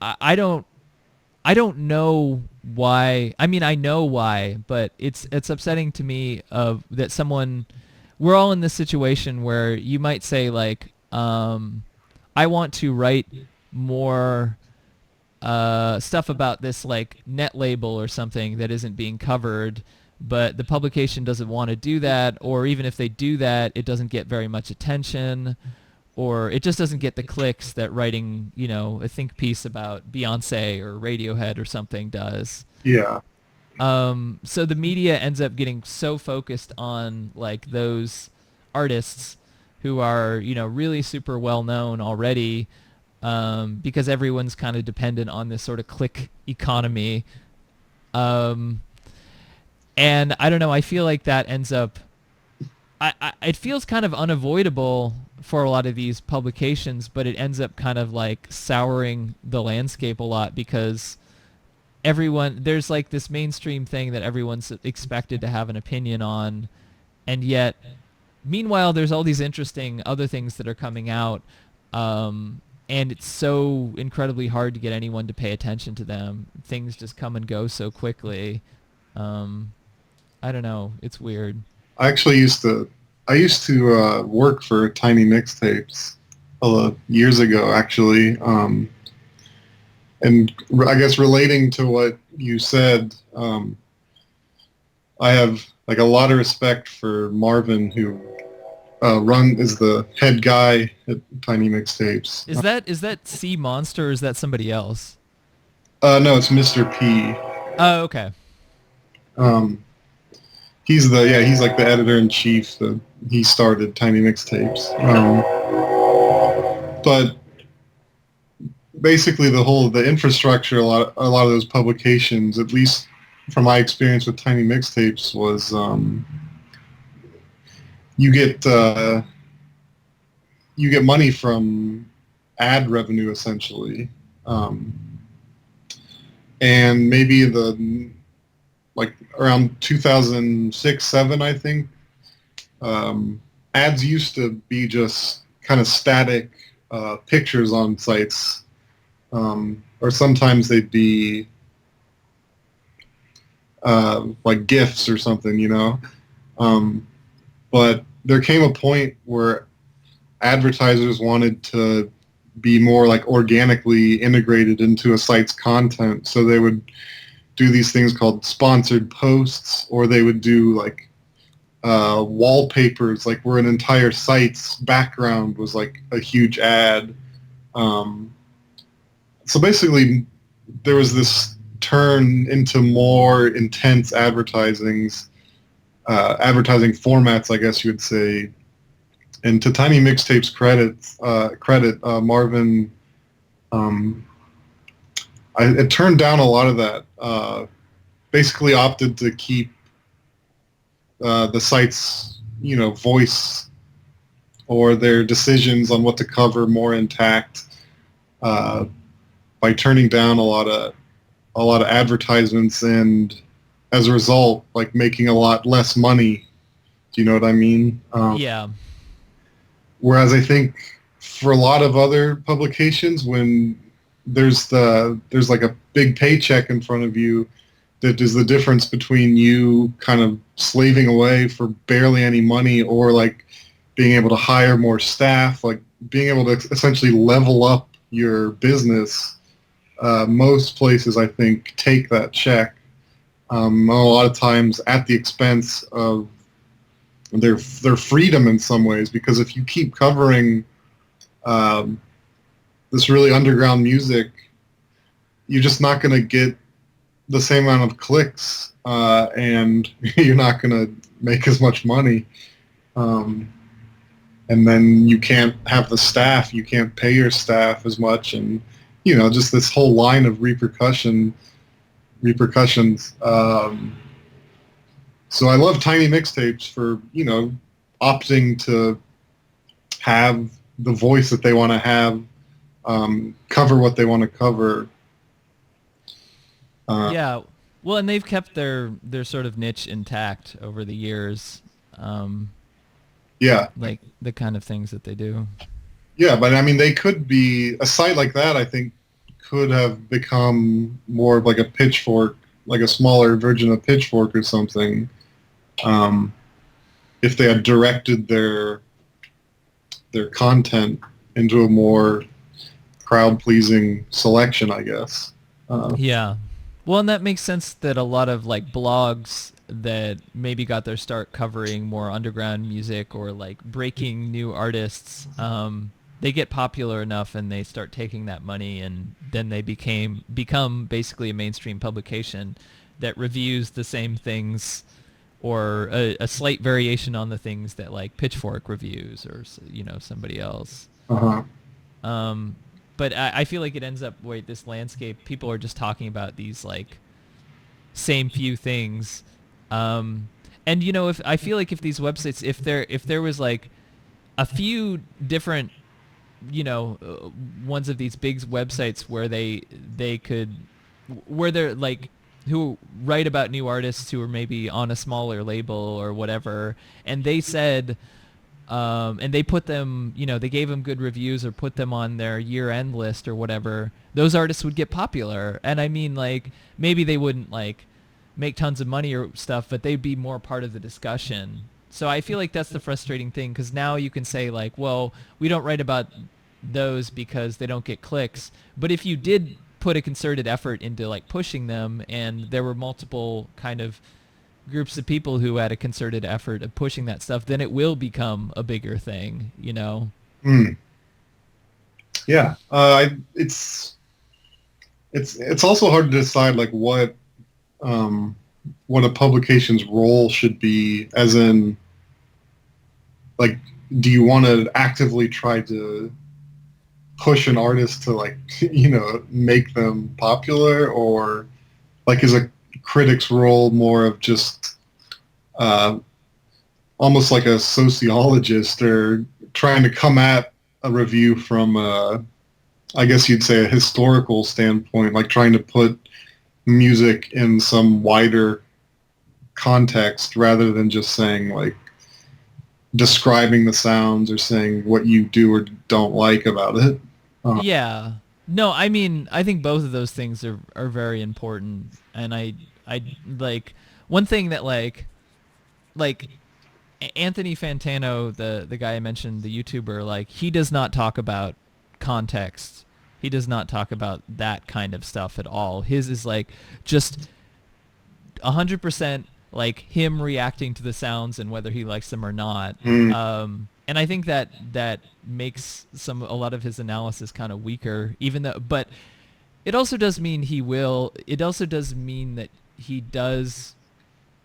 Speaker 1: I don't know why. I mean, I know why, but it's upsetting to me of that someone. We're all in this situation where you might say like, I want to write more stuff about this like net label or something that isn't being covered, but the publication doesn't want to do that, or even if they do that, it doesn't get very much attention, or it just doesn't get the clicks that writing, a think piece about Beyonce or Radiohead or something does.
Speaker 2: Yeah.
Speaker 1: So the media ends up getting so focused on like those artists who are, really super well known already, because everyone's kind of dependent on this sort of click economy. Um, and I don't know, I feel like that ends up, it feels kind of unavoidable for a lot of these publications, but it ends up kind of like souring the landscape a lot because there's like this mainstream thing that everyone's expected to have an opinion on, and yet meanwhile there's all these interesting other things that are coming out, and it's so incredibly hard to get anyone to pay attention to them. Things just come and go so quickly. I don't know, it's weird.
Speaker 2: I actually used to work for Tiny Mixtapes years ago, actually. And I guess relating to what you said, I have like a lot of respect for Marvin, who is the head guy at Tiny Mixtapes.
Speaker 1: Is that Sea Monster, or is that somebody else?
Speaker 2: No, it's Mr. P.
Speaker 1: Oh, okay.
Speaker 2: Um, he's like the editor in chief. He started Tiny Mixtapes. But basically the infrastructure, a lot of those publications, at least from my experience with Tiny Mixtapes, was you get money from ad revenue essentially, and maybe like around 2006-07, I think, ads used to be just kind of static pictures on sites, or sometimes they'd be like GIFs or something. But there came a point where advertisers wanted to be more like organically integrated into a site's content, so they would do these things called sponsored posts, or they would do like wallpapers, like where an entire site's background was like a huge ad. So basically, there was this turn into more intense advertisings advertising formats, I guess you would say. And to Tiny Mixtape's credit, Marvin, um, it turned down a lot of that. Basically, opted to keep the site's voice or their decisions on what to cover more intact uh, by turning down a lot of advertisements, and as a result, like making a lot less money. Do you know what I mean?
Speaker 1: Yeah.
Speaker 2: Whereas I think for a lot of other publications, when there's like a big paycheck in front of you, that is the difference between you kind of slaving away for barely any money, or like being able to hire more staff, like being able to essentially level up your business. Most places, I think, take that check a lot of times at the expense of their freedom in some ways, because if you keep covering this really underground music, you're just not going to get the same amount of clicks, and you're not going to make as much money. And then you can't have the staff, you can't pay your staff as much, and just this whole line of repercussions. So I love Tiny Mixtapes for opting to have the voice that they want to have, cover what they want to cover.
Speaker 1: Yeah. Well, and they've kept their sort of niche intact over the years.
Speaker 2: Yeah.
Speaker 1: Like the kind of things that they do.
Speaker 2: Yeah, but I mean, they could be a site like that. I think could have become more of like a Pitchfork, like a smaller version of Pitchfork or something, if they had directed their content into a more crowd-pleasing selection, I guess.
Speaker 1: Yeah. Well, and that makes sense that a lot of like blogs that maybe got their start covering more underground music or like breaking new artists, they get popular enough and they start taking that money, and then they become basically a mainstream publication that reviews the same things or a slight variation on the things that like Pitchfork reviews or somebody else.
Speaker 2: Uh-huh.
Speaker 1: But I feel like it ends up this landscape. People are just talking about these like same few things, and if I feel like if these websites, if there was like a few different ones of these big websites where they're like who write about new artists who are maybe on a smaller label or whatever, and they said. And they put them, they gave them good reviews or put them on their year-end list or whatever, those artists would get popular. And I mean, like, maybe they wouldn't, like, make tons of money or stuff, but they'd be more part of the discussion. So I feel like that's the frustrating thing, because now you can say, like, well, we don't write about those because they don't get clicks. But if you did put a concerted effort into, like, pushing them, and there were multiple kind of groups of people who had a concerted effort of pushing that stuff, then it will become a bigger thing,
Speaker 2: Mm. Yeah. It's also hard to decide like what a publication's role should be, as in, like, do you want to actively try to push an artist to, like, make them popular, or like is a critic's role more of just almost like a sociologist, or trying to come at a review from I guess you'd say a historical standpoint, like trying to put music in some wider context rather than just saying, like, describing the sounds or saying what you do or don't like about it.
Speaker 1: Yeah. No, I mean, I think both of those things are very important. And I like, one thing that like Anthony Fantano, the guy I mentioned, the YouTuber, like, he does not talk about context. He does not talk about that kind of stuff at all. His is like just 100% like him reacting to the sounds and whether he likes them or not. And I think that makes a lot of his analysis kind of weaker, even though, but it also does mean that he does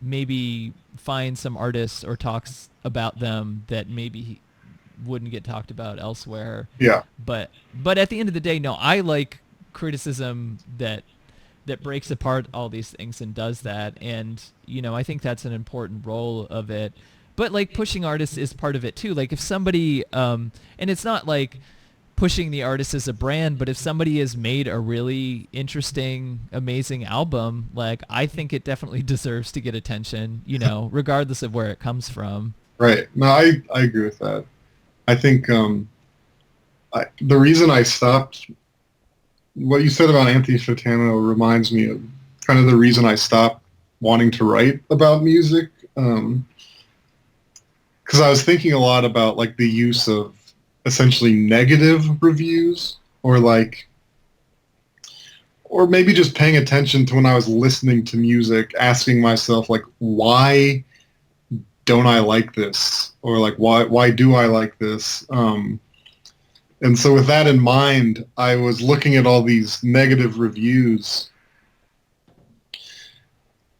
Speaker 1: maybe finds some artists or talks about them that maybe wouldn't get talked about elsewhere.
Speaker 2: Yeah.
Speaker 1: But at the end of the day, no, I like criticism that breaks apart all these things and does that. And, I think that's an important role of it. But like pushing artists is part of it too. Like if somebody, and it's not like pushing the artist as a brand, but if somebody has made a really interesting, amazing album, like I think it definitely deserves to get attention, regardless of where it comes from.
Speaker 2: Right. No, I agree with that. I think the reason I stopped, what you said about Anthony Fantano reminds me of kind of the reason I stopped wanting to write about music. Because I was thinking a lot about like the use of essentially negative reviews, or maybe just paying attention to when I was listening to music, asking myself like, why don't I like this? Or like, why do I like this? And so with that in mind, I was looking at all these negative reviews,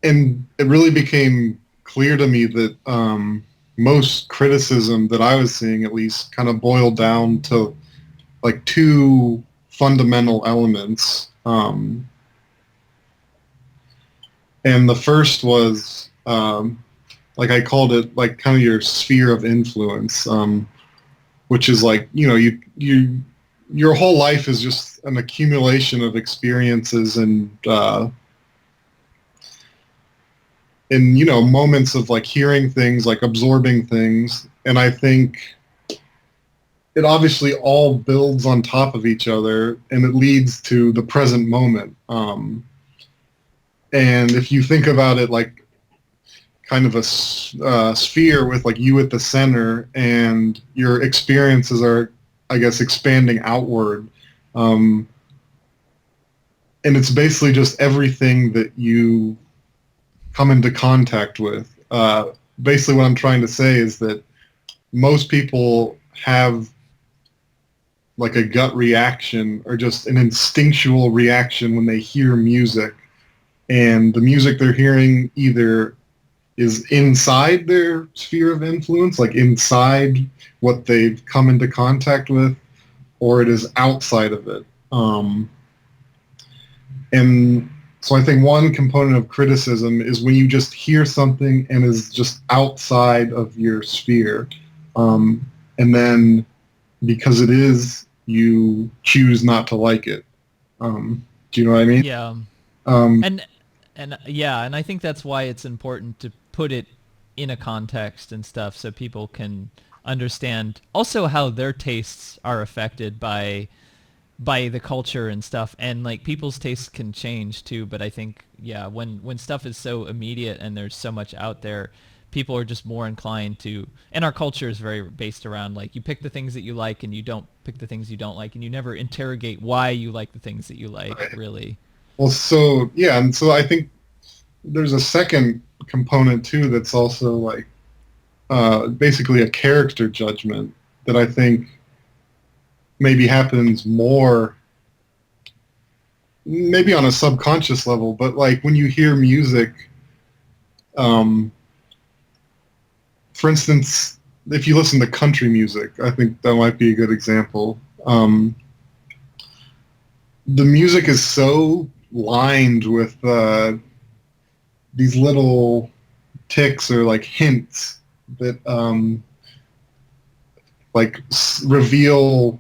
Speaker 2: and it really became clear to me that most criticism that I was seeing, at least, kind of boiled down to like two fundamental elements. And the first was, like I called it, like kind of your sphere of influence, which is like, your whole life is just an accumulation of experiences and moments of like hearing things, like absorbing things. And I think it obviously all builds on top of each other, and it leads to the present moment. And if you think about it like kind of a sphere with like you at the center, and your experiences are, I guess, expanding outward. And it's basically just everything that you come into contact with. Basically what I'm trying to say is that most people have like a gut reaction or just an instinctual reaction when they hear music, and the music they're hearing either is inside their sphere of influence, like inside what they've come into contact with, or it is outside of it. And so I think one component of criticism is when you just hear something and is just outside of your sphere. And then because it is, you choose not to like it. Do you know what I mean?
Speaker 1: Yeah.
Speaker 2: Um,
Speaker 1: And I think that's why it's important to put it in a context and stuff so people can understand also how their tastes are affected by the culture and stuff. And like people's tastes can change too, but I think when stuff is so immediate and there's so much out there, people are just more inclined to, and our culture is very based around like you pick the things that you like and you don't pick the things you don't like, and you never interrogate why you like the things that you like,
Speaker 2: right.
Speaker 1: really.
Speaker 2: Well, so yeah, and so I think there's a second component too that's also like basically a character judgment that I think maybe happens more, maybe on a subconscious level, but like when you hear music, for instance, if you listen to country music, I think that might be a good example. The music is so lined with these little ticks or like hints that reveal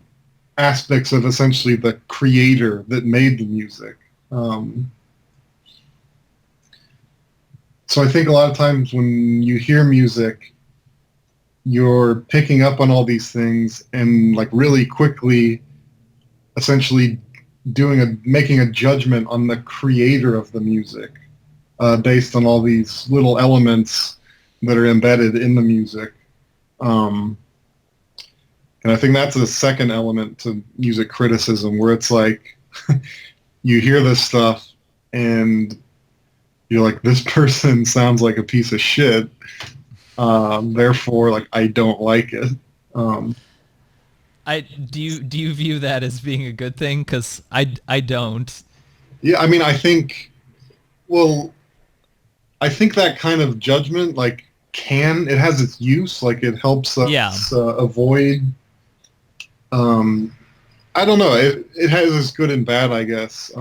Speaker 2: aspects of essentially the creator that made the music. So I think a lot of times when you hear music, you're picking up on all these things and like really quickly essentially making a judgment on the creator of the music based on all these little elements that are embedded in the music. And I think that's a second element to music criticism, where it's like you hear this stuff and you're like, this person sounds like a piece of shit. Therefore, like, I don't like it.
Speaker 1: Do you view that as being a good thing? Because I don't.
Speaker 2: Yeah, I mean, I think I think that kind of judgment, like, it has its use, like it helps us avoid. I don't know. It has its good and bad, I guess.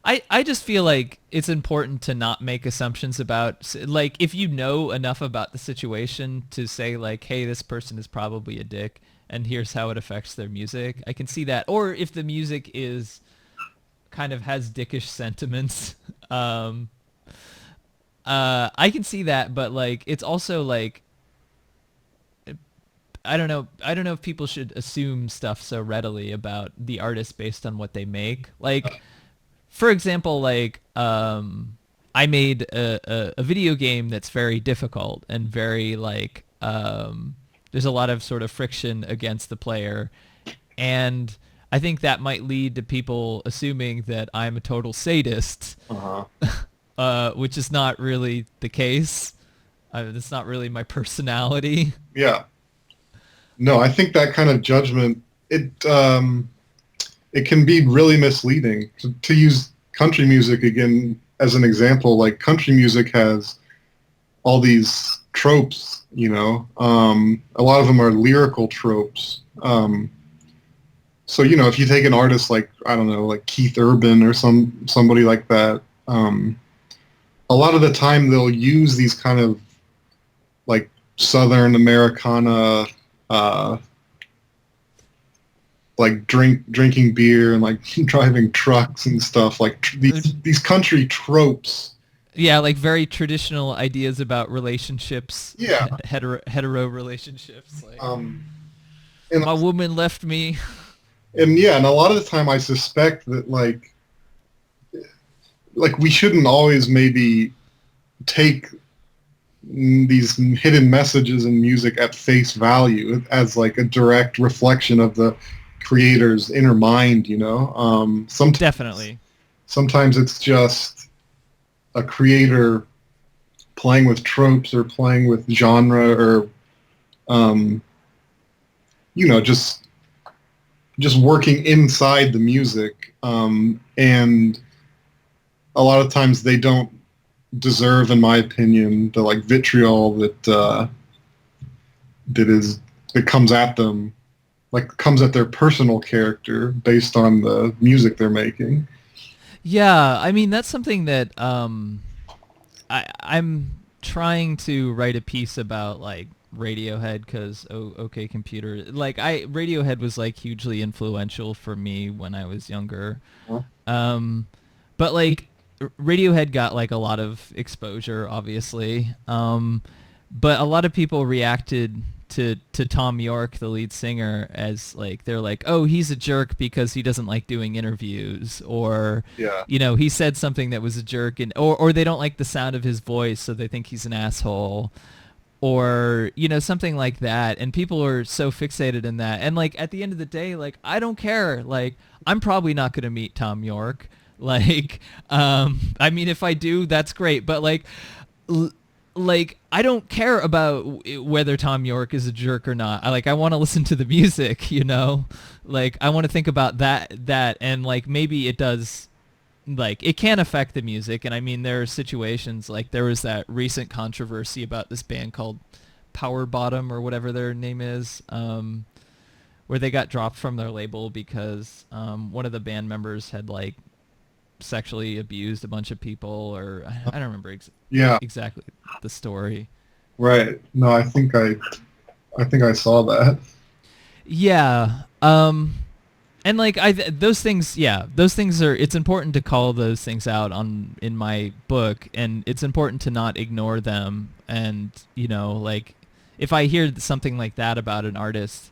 Speaker 1: I just feel like it's important to not make assumptions about, like, if you know enough about the situation to say, like, hey, this person is probably a dick, and here's how it affects their music. I can see that. Or if the music is kind of has dickish sentiments, I can see that, but, like, it's also, like, I don't know. I don't know if people should assume stuff so readily about the artist based on what they make. Like, for example, like, I made a video game that's very difficult and very, like, there's a lot of sort of friction against the player, and I think that might lead to people assuming that I'm a total sadist, which is not really the case. That's not really my personality.
Speaker 2: Yeah. No, I think that kind of judgment, it can be really misleading. To use country music again as an example, like country music has all these tropes, you know. A lot of them are lyrical tropes. So, you know, if you take an artist like, I don't know, like Keith Urban or somebody like that, a lot of the time they'll use these kind of like Southern Americana, like drinking beer and like driving trucks and stuff, like these country tropes.
Speaker 1: Yeah, like very traditional ideas about relationships.
Speaker 2: Yeah.
Speaker 1: Hetero relationships. Like,
Speaker 2: And
Speaker 1: my woman left me.
Speaker 2: and yeah, and a lot of the time I suspect that like we shouldn't always maybe take these hidden messages in music at face value as like a direct reflection of the creator's inner mind, you know.
Speaker 1: Definitely.
Speaker 2: Sometimes it's just a creator playing with tropes or playing with genre or, you know, just working inside the music. And a lot of times they don't deserve, in my opinion, the like vitriol that comes at them, like comes at their personal character based on the music they're making.
Speaker 1: Yeah, I mean that's something that I'm trying to write a piece about, like Radiohead, because OK Computer, like Radiohead was like hugely influential for me when I was younger. But like Radiohead got like a lot of exposure, obviously. But a lot of people reacted to Tom York, the lead singer, as like they're like, oh, he's a jerk because he doesn't like doing interviews, or you know, he said something that was a jerk, and or they don't like the sound of his voice, so they think he's an asshole, or you know, something like that. And people are so fixated in that. And like at the end of the day, like I don't care. Like I'm probably not going to meet Tom York. Like, I mean, if I do, that's great. But like, like I don't care about whether Tom York is a jerk or not. I want to listen to the music, you know. Like I want to think about that, and like maybe it does, like it can affect the music. And I mean, there are situations like there was that recent controversy about this band called Power Bottom or whatever their name is, where they got dropped from their label because one of the band members had like sexually abused a bunch of people, or I don't remember exactly the story.
Speaker 2: Right. No, I think I saw that.
Speaker 1: Yeah. And like those things are, it's important to call those things out in my book, and it's important to not ignore them. And you know, like if I hear something like that about an artist,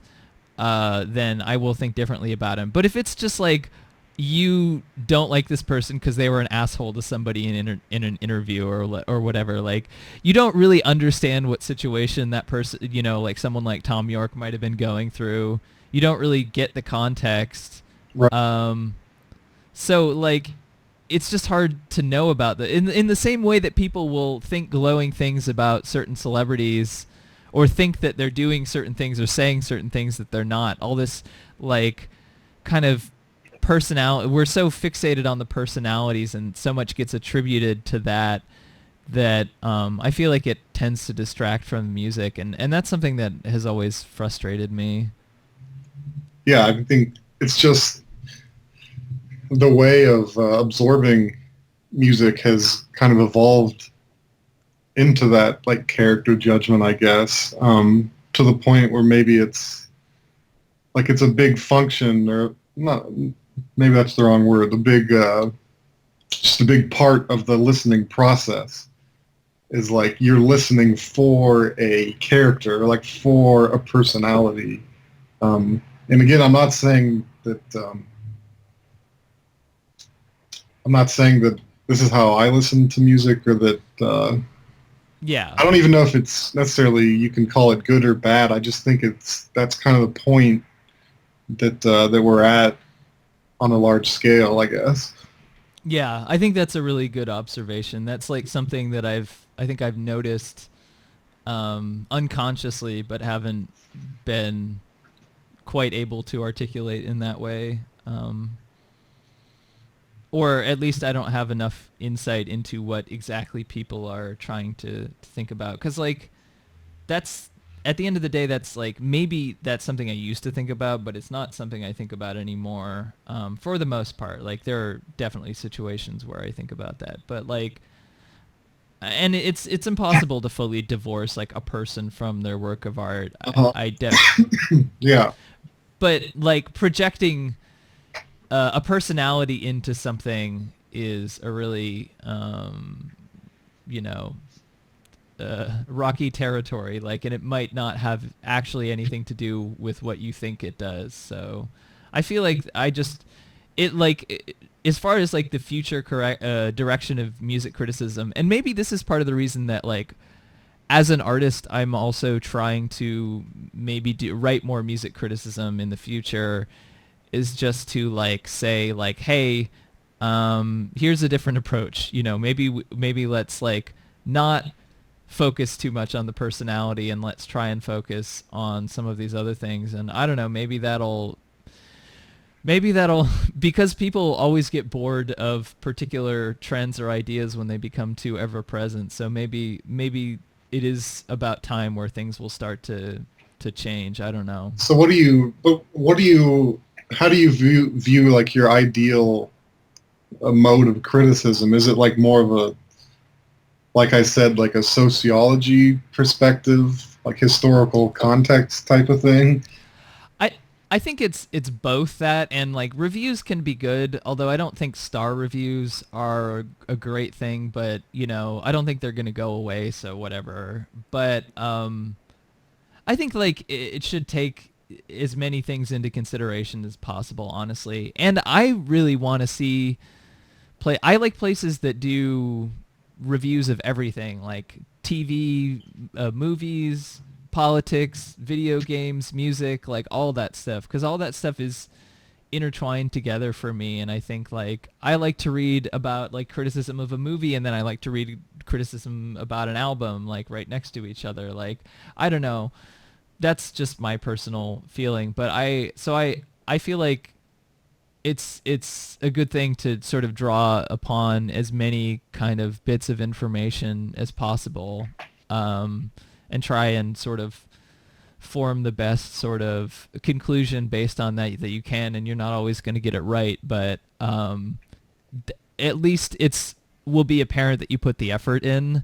Speaker 1: then I will think differently about him. But if it's just like you don't like this person because they were an asshole to somebody in an interview or whatever, like you don't really understand what situation that person, you know, like someone like Tom York might have been going through. You don't really get the context.
Speaker 2: Right.
Speaker 1: So like it's just hard to know about in the same way that people will think glowing things about certain celebrities, or think that they're doing certain things or saying certain things that they're not. All this like kind of personality, we're so fixated on the personalities, and so much gets attributed to that that I feel like it tends to distract from the music, and that's something that has always frustrated me.
Speaker 2: Yeah, I think it's just the way of absorbing music has kind of evolved into that like character judgment, I guess, to the point where maybe it's like it's a big function, or not, maybe that's the wrong word, the big just a big part of the listening process is like you're listening for a character, like for a personality. And again, I'm not saying that this is how I listen to music, or that
Speaker 1: Yeah.
Speaker 2: I don't even know if it's necessarily you can call it good or bad. I just think that's kind of the point that we're at on a large scale, I guess.
Speaker 1: Yeah, I think that's a really good observation. That's like something that I think I've noticed unconsciously, but haven't been quite able to articulate in that way. Or at least I don't have enough insight into what exactly people are trying to think about. Because like that's at the end of the day, that's like maybe that's something I used to think about, but it's not something I think about anymore. For the most part, like there are definitely situations where I think about that, but like, and it's impossible to fully divorce like a person from their work of art.
Speaker 2: Uh-huh. Yeah.
Speaker 1: But like projecting a personality into something is a really you know rocky territory, like, and it might not have actually anything to do with what you think it does. So I feel like as far as like the future correct direction of music criticism, and maybe this is part of the reason that like as an artist I'm also trying to maybe write more music criticism in the future, is just to like say like, hey, here's a different approach. Maybe let's like not focus too much on the personality, and let's try and focus on some of these other things. And I don't know, maybe that'll because people always get bored of particular trends or ideas when they become too ever present. So maybe it is about time where things will start to change. I don't know.
Speaker 2: So how do you view like your ideal mode of criticism? Is it like more of a, like I said, like a sociology perspective, like historical context type of thing?
Speaker 1: I think it's both that, and like reviews can be good, although I don't think star reviews are a great thing, but I don't think they're going to go away, so whatever. But I think like it should take as many things into consideration as possible, honestly. And I really want to see I like places that do reviews of everything, like TV, movies, politics, video games, music, like all that stuff, because all that stuff is intertwined together for me. And I think like I like to read about like criticism of a movie, and then I like to read criticism about an album, like right next to each other. Like, I don't know, that's just my personal feeling, but I feel like it's a good thing to sort of draw upon as many kind of bits of information as possible, and try and sort of form the best sort of conclusion based on that you can. And you're not always going to get it right, but at least it's will be apparent that you put the effort in,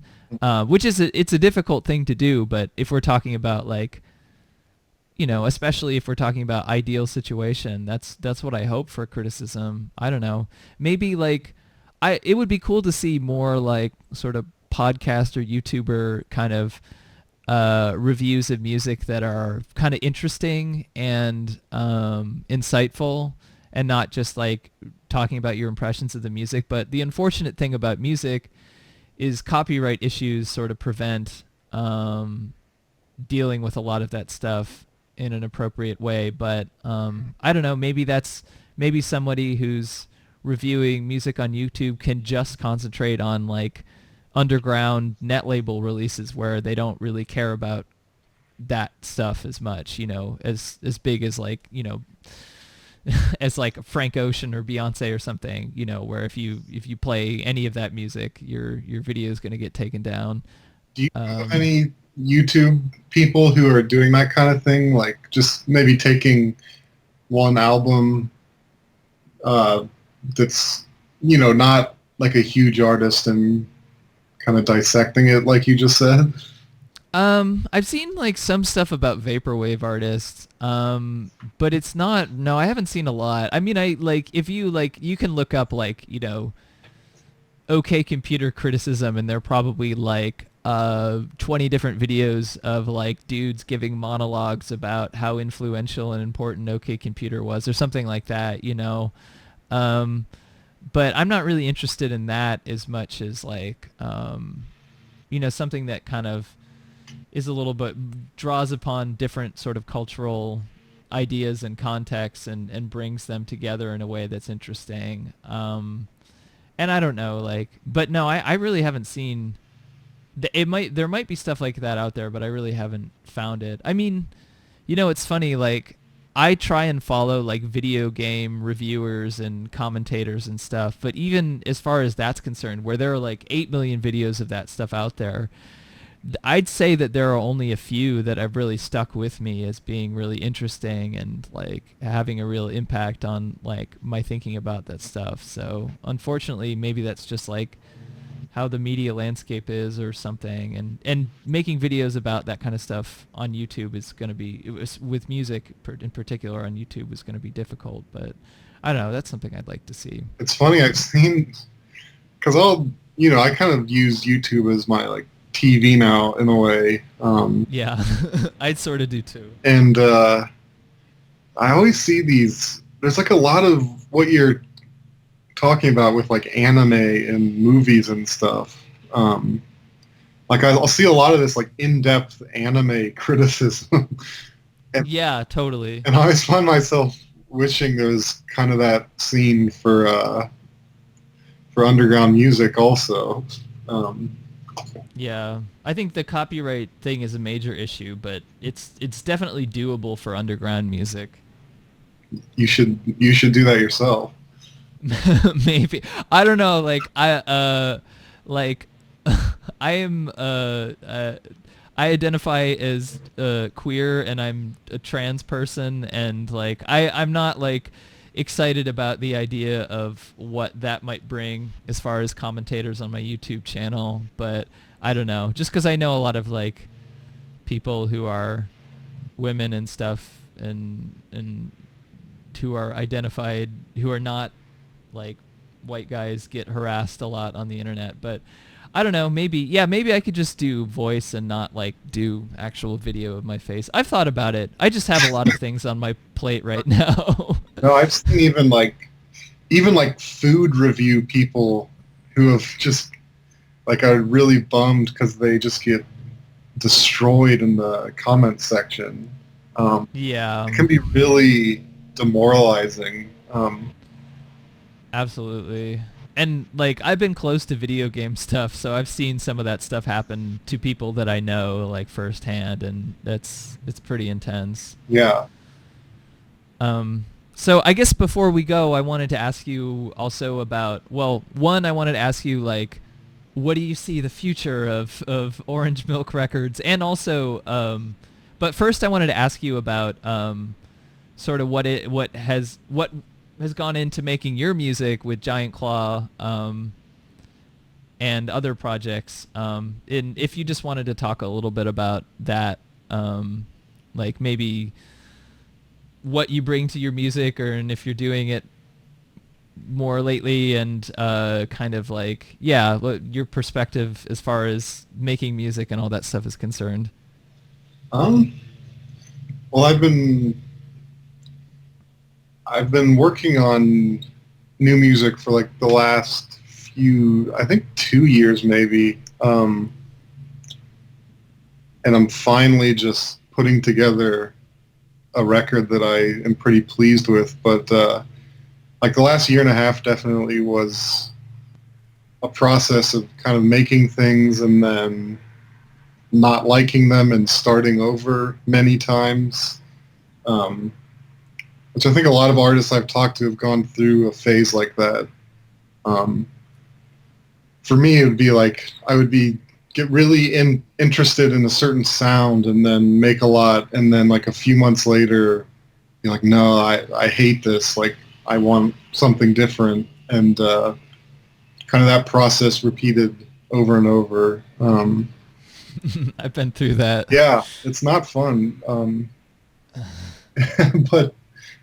Speaker 1: which is it's a difficult thing to do. But if we're talking about like, especially if we're talking about ideal situation, that's what I hope for criticism. I don't know. Maybe like it would be cool to see more like sort of podcast or YouTuber kind of reviews of music that are kind of interesting and insightful, and not just like talking about your impressions of the music. But the unfortunate thing about music is copyright issues sort of prevent dealing with a lot of that stuff in an appropriate way. But I don't know, maybe somebody who's reviewing music on YouTube can just concentrate on like underground net label releases where they don't really care about that stuff as much, as big as like, as like Frank Ocean or Beyonce or something, where if you play any of that music, your video is going to get taken down.
Speaker 2: Do you know any YouTube people who are doing that kind of thing? Like just maybe taking one album that's, not like a huge artist and kind of dissecting it like you just said?
Speaker 1: I've seen like some stuff about vaporwave artists, but it's not. No, I haven't seen a lot. I mean, if you you can look up OK Computer criticism, and they're probably 20 different videos of like dudes giving monologues about how influential and important OK Computer was, or something like that. But I'm not really interested in that as much as something that kind of is a little bit draws upon different sort of cultural ideas and contexts and brings them together in a way that's interesting. And I don't know, but no, I really haven't seen. There might be stuff like that out there, but I really haven't found it. I mean, it's funny. I try and follow video game reviewers and commentators and stuff, but even as far as that's concerned, where there are 8 million videos of that stuff out there, I'd say that there are only a few that have really stuck with me as being really interesting and having a real impact on my thinking about that stuff. So unfortunately, maybe that's just how the media landscape is or something, and making videos about that kind of stuff on YouTube is going to be, with music in particular on YouTube, is going to be difficult. But I don't know, that's something I'd like to see.
Speaker 2: It's funny, I've seen, because I kind of use YouTube as my TV now in a way.
Speaker 1: Yeah, I'd sort of do too.
Speaker 2: And I always see there's a lot of what you're talking about with anime and movies and stuff. I'll see a lot of this in-depth anime criticism. And,
Speaker 1: yeah, totally.
Speaker 2: And I always find myself wishing there was kind of that scene for underground music also.
Speaker 1: Yeah, I think the copyright thing is a major issue, but it's definitely doable for underground music.
Speaker 2: You should do that yourself.
Speaker 1: Maybe, I don't know. I am I identify as queer, and I'm a trans person, and I'm not excited about the idea of what that might bring as far as commentators on my YouTube channel. But I don't know, just because I know a lot of people who are women and stuff, and who are identified, who are not white guys, get harassed a lot on the internet. But I don't know, maybe I could just do voice and not do actual video of my face. I've thought about it. I just have a lot of things on my plate right now.
Speaker 2: No, I've seen even food review people who have just are really bummed because they just get destroyed in the comment section.
Speaker 1: Yeah,
Speaker 2: it can be really demoralizing.
Speaker 1: Absolutely. And I've been close to video game stuff, so I've seen some of that stuff happen to people that I know firsthand, and it's pretty intense.
Speaker 2: Yeah.
Speaker 1: So I guess before we go, I wanted to ask you also about, well, one, I wanted to ask you what do you see the future of Orange Milk Records, and also but first I wanted to ask you about sort of what has gone into making your music with Giant Claw and other projects. And if you just wanted to talk a little bit about that, maybe what you bring to your music, and if you're doing it more lately, and kind of your perspective as far as making music and all that stuff is concerned.
Speaker 2: Well, I've been working on new music for the last few, I think 2 years maybe, and I'm finally just putting together a record that I am pretty pleased with. But the last year and a half definitely was a process of kind of making things and then not liking them and starting over many times. which I think a lot of artists I've talked to have gone through a phase like that. Um, for me, it would be like I would be get really interested in a certain sound and then make a lot, and then like a few months later, be like, no, I hate this. Like I want something different, and kind of that process repeated over and over.
Speaker 1: I've been through that.
Speaker 2: Yeah, it's not fun. But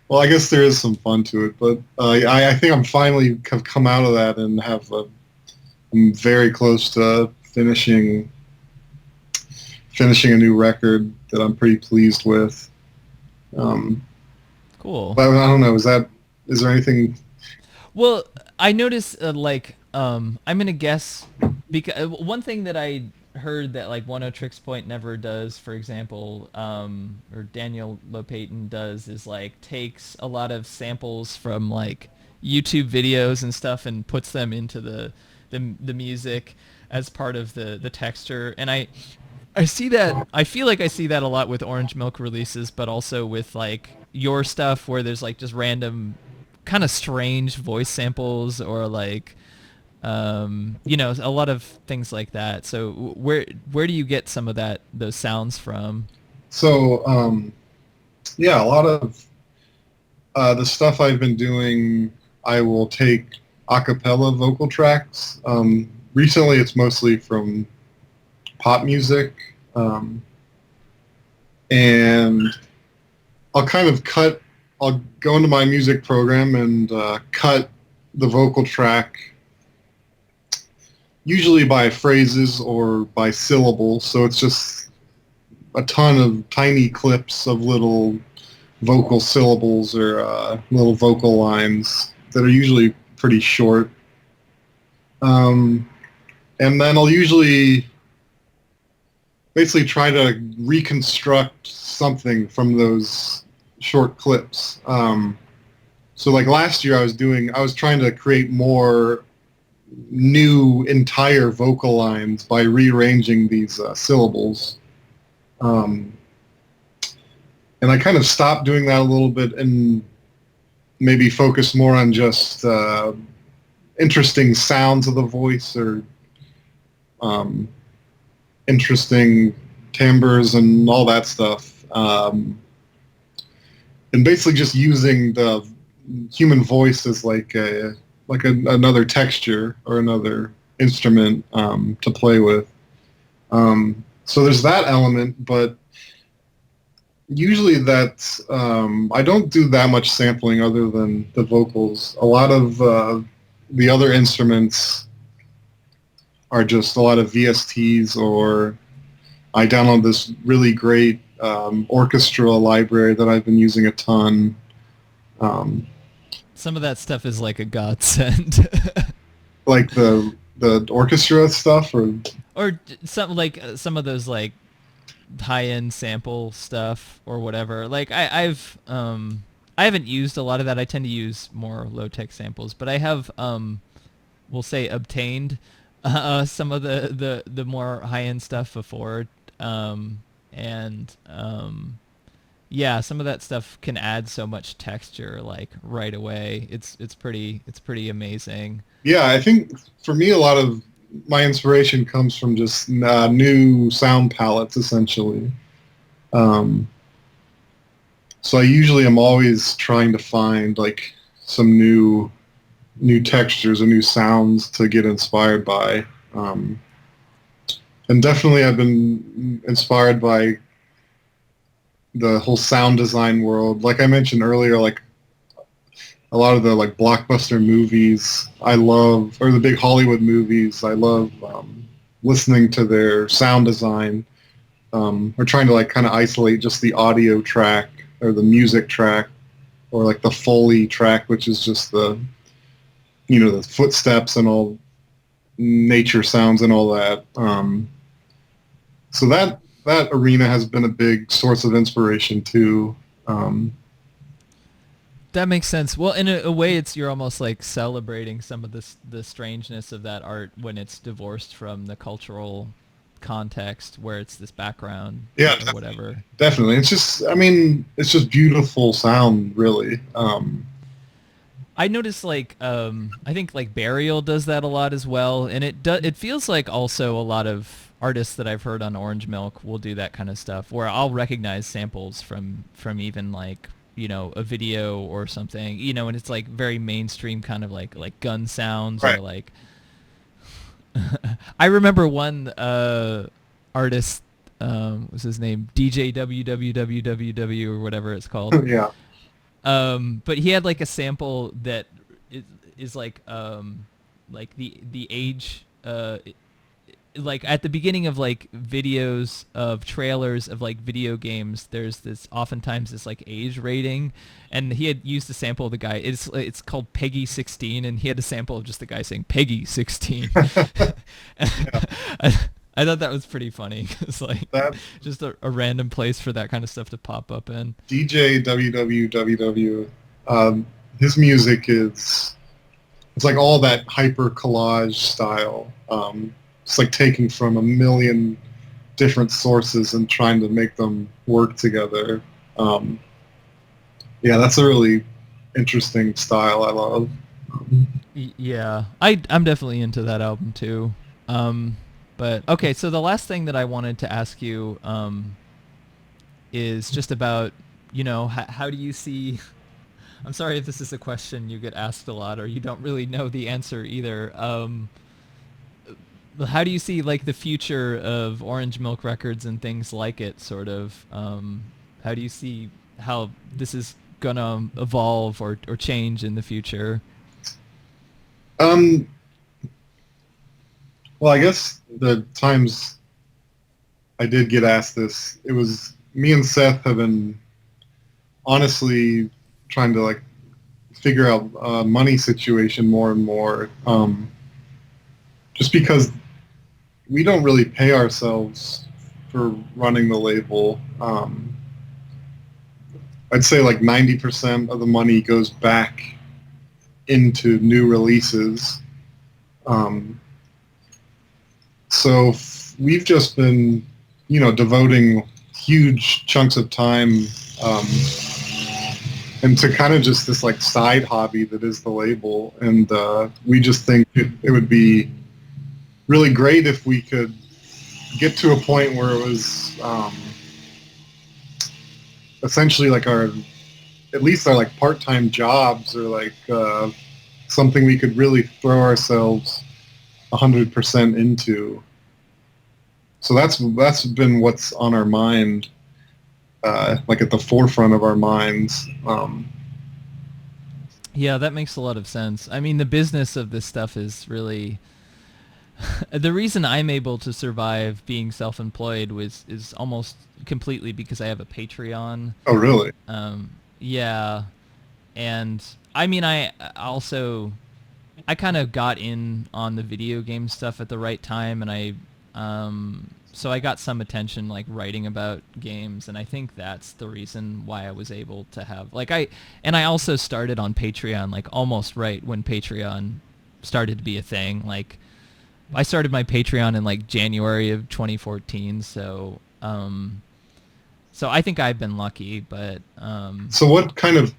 Speaker 2: well, I guess there is some fun to it. But I think I'm finally have come out of that and I'm very close to finishing a new record that I'm pretty pleased with.
Speaker 1: Cool.
Speaker 2: But I don't know. Is there anything?
Speaker 1: Well, I noticed I'm gonna guess because one thing that I heard that like One O Tricks Point never does, for example, or Daniel Lopatin does, is like takes a lot of samples from like YouTube videos and stuff and puts them into the music as part of the texture. And I see that. I feel like I see that a lot with Orange Milk releases, but also with like your stuff where there's like just random kind of strange voice samples or like a lot of things like that. So where do you get some of those sounds from?
Speaker 2: So yeah, a lot of the stuff I've been doing, I will take a cappella vocal tracks. Recently, it's mostly from pop music, and I'll kind of I'll go into my music program and cut the vocal track, usually by phrases or by syllables. So it's just a ton of tiny clips of little vocal syllables or little vocal lines that are usually pretty short. And then I'll usually basically try to reconstruct something from those short clips. So like last year I was trying to create more new entire vocal lines by rearranging these syllables. And I kind of stopped doing that a little bit and maybe focus more on just interesting sounds of the voice or interesting timbres and all that stuff. And basically just using the human voice as another texture or another instrument to play with. So there's that element, but usually that's I don't do that much sampling other than the vocals. A lot of the other instruments are just a lot of VSTs, or I download this really great orchestra library that I've been using a ton.
Speaker 1: Some of that stuff is like a godsend.
Speaker 2: Like the orchestra stuff,
Speaker 1: or some of those like high-end sample stuff or whatever. Like I haven't used a lot of that. I tend to use more low-tech samples, but I have we'll say obtained some of the more high-end stuff before, yeah, some of that stuff can add so much texture like right away. It's pretty amazing.
Speaker 2: Yeah, I think for me a lot of my inspiration comes from just new sound palettes, essentially. So I usually am always trying to find like some new textures or new sounds to get inspired by. And definitely I've been inspired by the whole sound design world. Like I mentioned earlier, like a lot of the like blockbuster movies I love, or the big Hollywood movies, I love listening to their sound design. Or trying to like kind of isolate just the audio track or the music track, or like the Foley track, which is just the footsteps and all nature sounds and all that. So that arena has been a big source of inspiration too.
Speaker 1: That makes sense. Well, in a way, you're almost like celebrating some of the strangeness of that art when it's divorced from the cultural context where it's this background
Speaker 2: Yeah,
Speaker 1: or whatever.
Speaker 2: definitely. It's just, I mean, it's just beautiful sound, really.
Speaker 1: I noticed like I think like Burial does that a lot as well, and it feels like also a lot of artists that I've heard on Orange Milk will do that kind of stuff where I'll recognize samples from even like, you know, a video or something, you know, and it's like very mainstream kind of like gun sounds
Speaker 2: Right.
Speaker 1: or like I remember one artist, was his name DJ WWWWW or whatever it's called.
Speaker 2: Yeah.
Speaker 1: But he had like a sample that is like the age, like at the beginning of like videos of trailers of like video games, there's this oftentimes this like age rating, and he had used a sample of the guy. It's called Peggy 16, and he had a sample of just the guy saying Peggy 16. I thought that was pretty funny. It's like
Speaker 2: That
Speaker 1: just a random place for that kind of stuff to pop up in.
Speaker 2: DJ WWWW, his music is, it's like all that hyper collage style. It's like taking from a million different sources and trying to make them work together. Yeah, that's a really interesting style I love.
Speaker 1: Yeah, I'm definitely into that album too. But okay, so the last thing that I wanted to ask you is just about, you know, how do you see? I'm sorry if this is a question you get asked a lot or you don't really know the answer either. How do you see like the future of Orange Milk Records and things like it, sort of? How do you see how this is gonna evolve or change in the future?
Speaker 2: Um, well, I guess the times I did get asked this, it was me and Seth have been honestly trying to like figure out money situation more and more, just because we don't really pay ourselves for running the label. I'd say like 90% of the money goes back into new releases. So we've just been, you know, devoting huge chunks of time into kind of just this like side hobby that is the label, and we just think it would be really great if we could get to a point where it was essentially like at least our like part-time jobs, or like something we could really throw ourselves 100% into. So that's been what's on our mind, like at the forefront of our minds.
Speaker 1: Yeah, that makes a lot of sense. I mean, the business of this stuff is really the reason I'm able to survive being self-employed is almost completely because I have a Patreon.
Speaker 2: Oh, really?
Speaker 1: Yeah, and I mean, I kind of got in on the video game stuff at the right time, and so I got some attention like writing about games, and I think that's the reason why I was able to have like I also started on Patreon like almost right when Patreon started to be a thing. Like I started my Patreon in like January of 2014, so I think I've been lucky, but
Speaker 2: So what kind of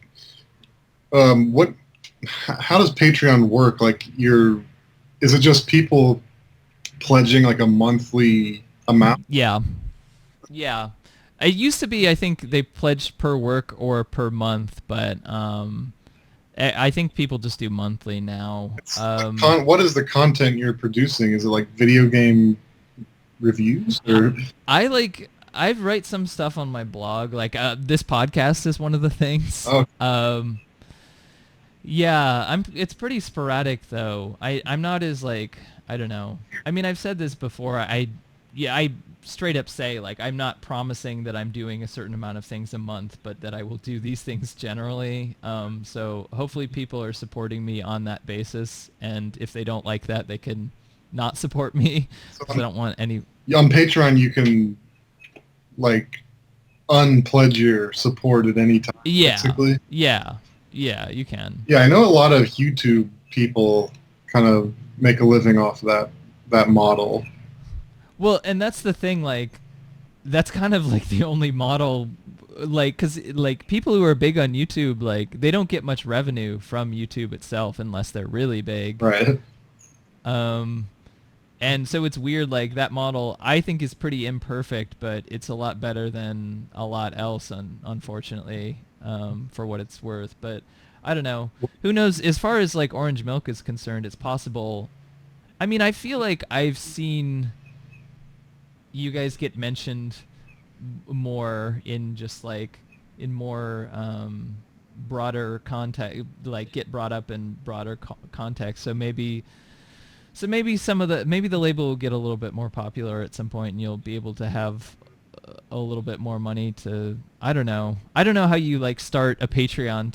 Speaker 2: how does Patreon work? Like is it just people pledging like a monthly amount?
Speaker 1: Yeah. It used to be, I think they pledged per work or per month, but I think people just do monthly now.
Speaker 2: What is the content you're producing? Is it like video game reviews, or?
Speaker 1: I write some stuff on my blog. Like this podcast is one of the things.
Speaker 2: Oh.
Speaker 1: Yeah, it's pretty sporadic though. I'm not as like, I don't know. I mean, I've said this before. I straight up say like I'm not promising that I'm doing a certain amount of things a month, but that I will do these things generally. So hopefully people are supporting me on that basis, and if they don't like that, they can not support me. So I don't want any.
Speaker 2: On Patreon, you can like unpledge your support at any time.
Speaker 1: Yeah.
Speaker 2: Basically.
Speaker 1: Yeah, you can.
Speaker 2: Yeah, I know a lot of YouTube people kind of make a living off that model.
Speaker 1: Well, and that's the thing, like, that's kind of like the only model, like, because like people who are big on YouTube, like they don't get much revenue from YouTube itself unless they're really big.
Speaker 2: Right.
Speaker 1: Um, and so it's weird, like that model I think is pretty imperfect, but it's a lot better than a lot else, unfortunately, for what it's worth. But I don't know. Who knows? As far as like Orange Milk is concerned, it's possible. I mean, I feel like I've seen you guys get mentioned more in just like in more broader context, like get brought up in broader context. So maybe some of the maybe the label will get a little bit more popular at some point, and you'll be able to have a little bit more money to. I don't know how you like start a Patreon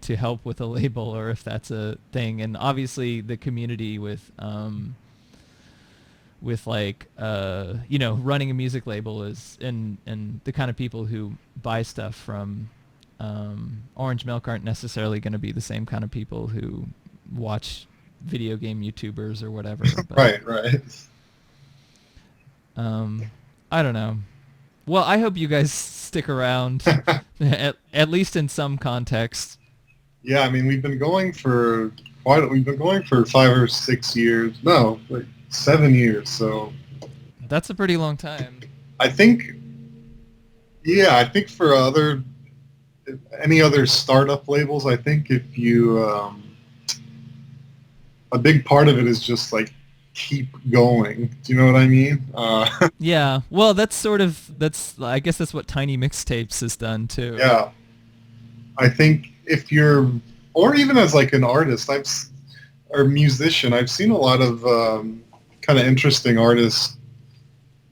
Speaker 1: to help with a label, or if that's a thing. And obviously the community with like running a music label is and the kind of people who buy stuff from Orange Milk aren't necessarily going to be the same kind of people who watch video game YouTubers or whatever. But
Speaker 2: Right.
Speaker 1: I don't know. Well, I hope you guys stick around at least in some context.
Speaker 2: Yeah, I mean, we've been going for 5 or 6 years. No, like 7 years. So
Speaker 1: That's a pretty long time.
Speaker 2: I think, yeah, I think for any other startup labels, I think if you, a big part of it is just like keep going. Do you know what I mean?
Speaker 1: Yeah. Well, that's I guess that's what Tiny Mixtapes has done too.
Speaker 2: Yeah, I think if you're, or even as like an artist, or musician, I've seen a lot of kind of interesting artists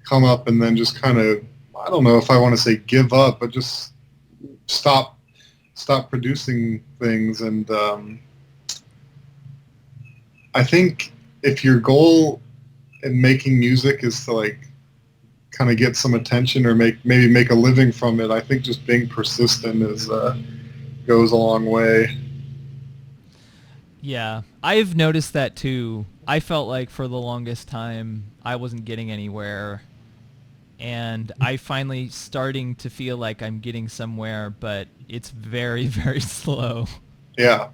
Speaker 2: come up and then just kind of, I don't know if I want to say give up, but just stop producing things. And I think if your goal in making music is to like kind of get some attention or maybe make a living from it, I think just being persistent goes a long way.
Speaker 1: Yeah, I've noticed that too. I felt like for the longest time I wasn't getting anywhere, and I finally starting to feel like I'm getting somewhere, but it's very, very slow.
Speaker 2: Yeah.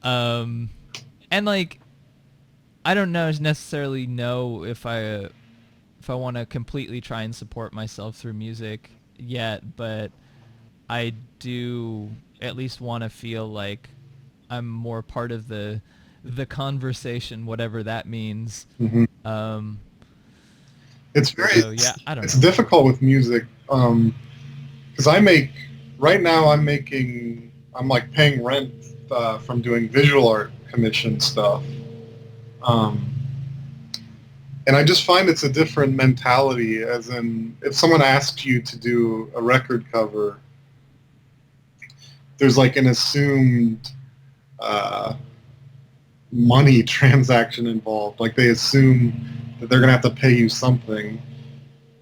Speaker 1: And like I don't necessarily know if I want to completely try and support myself through music yet, but I do at least want to feel like I'm more part of the conversation, whatever that means.
Speaker 2: Hmm.
Speaker 1: Um,
Speaker 2: It's
Speaker 1: so yeah, I don't
Speaker 2: it's
Speaker 1: know.
Speaker 2: difficult with music because I'm like paying rent from doing visual art commission stuff. Um, and I just find it's a different mentality, as in if someone asks you to do a record cover, there's like an assumed uh, money transaction involved. Like they assume that they're going to have to pay you something.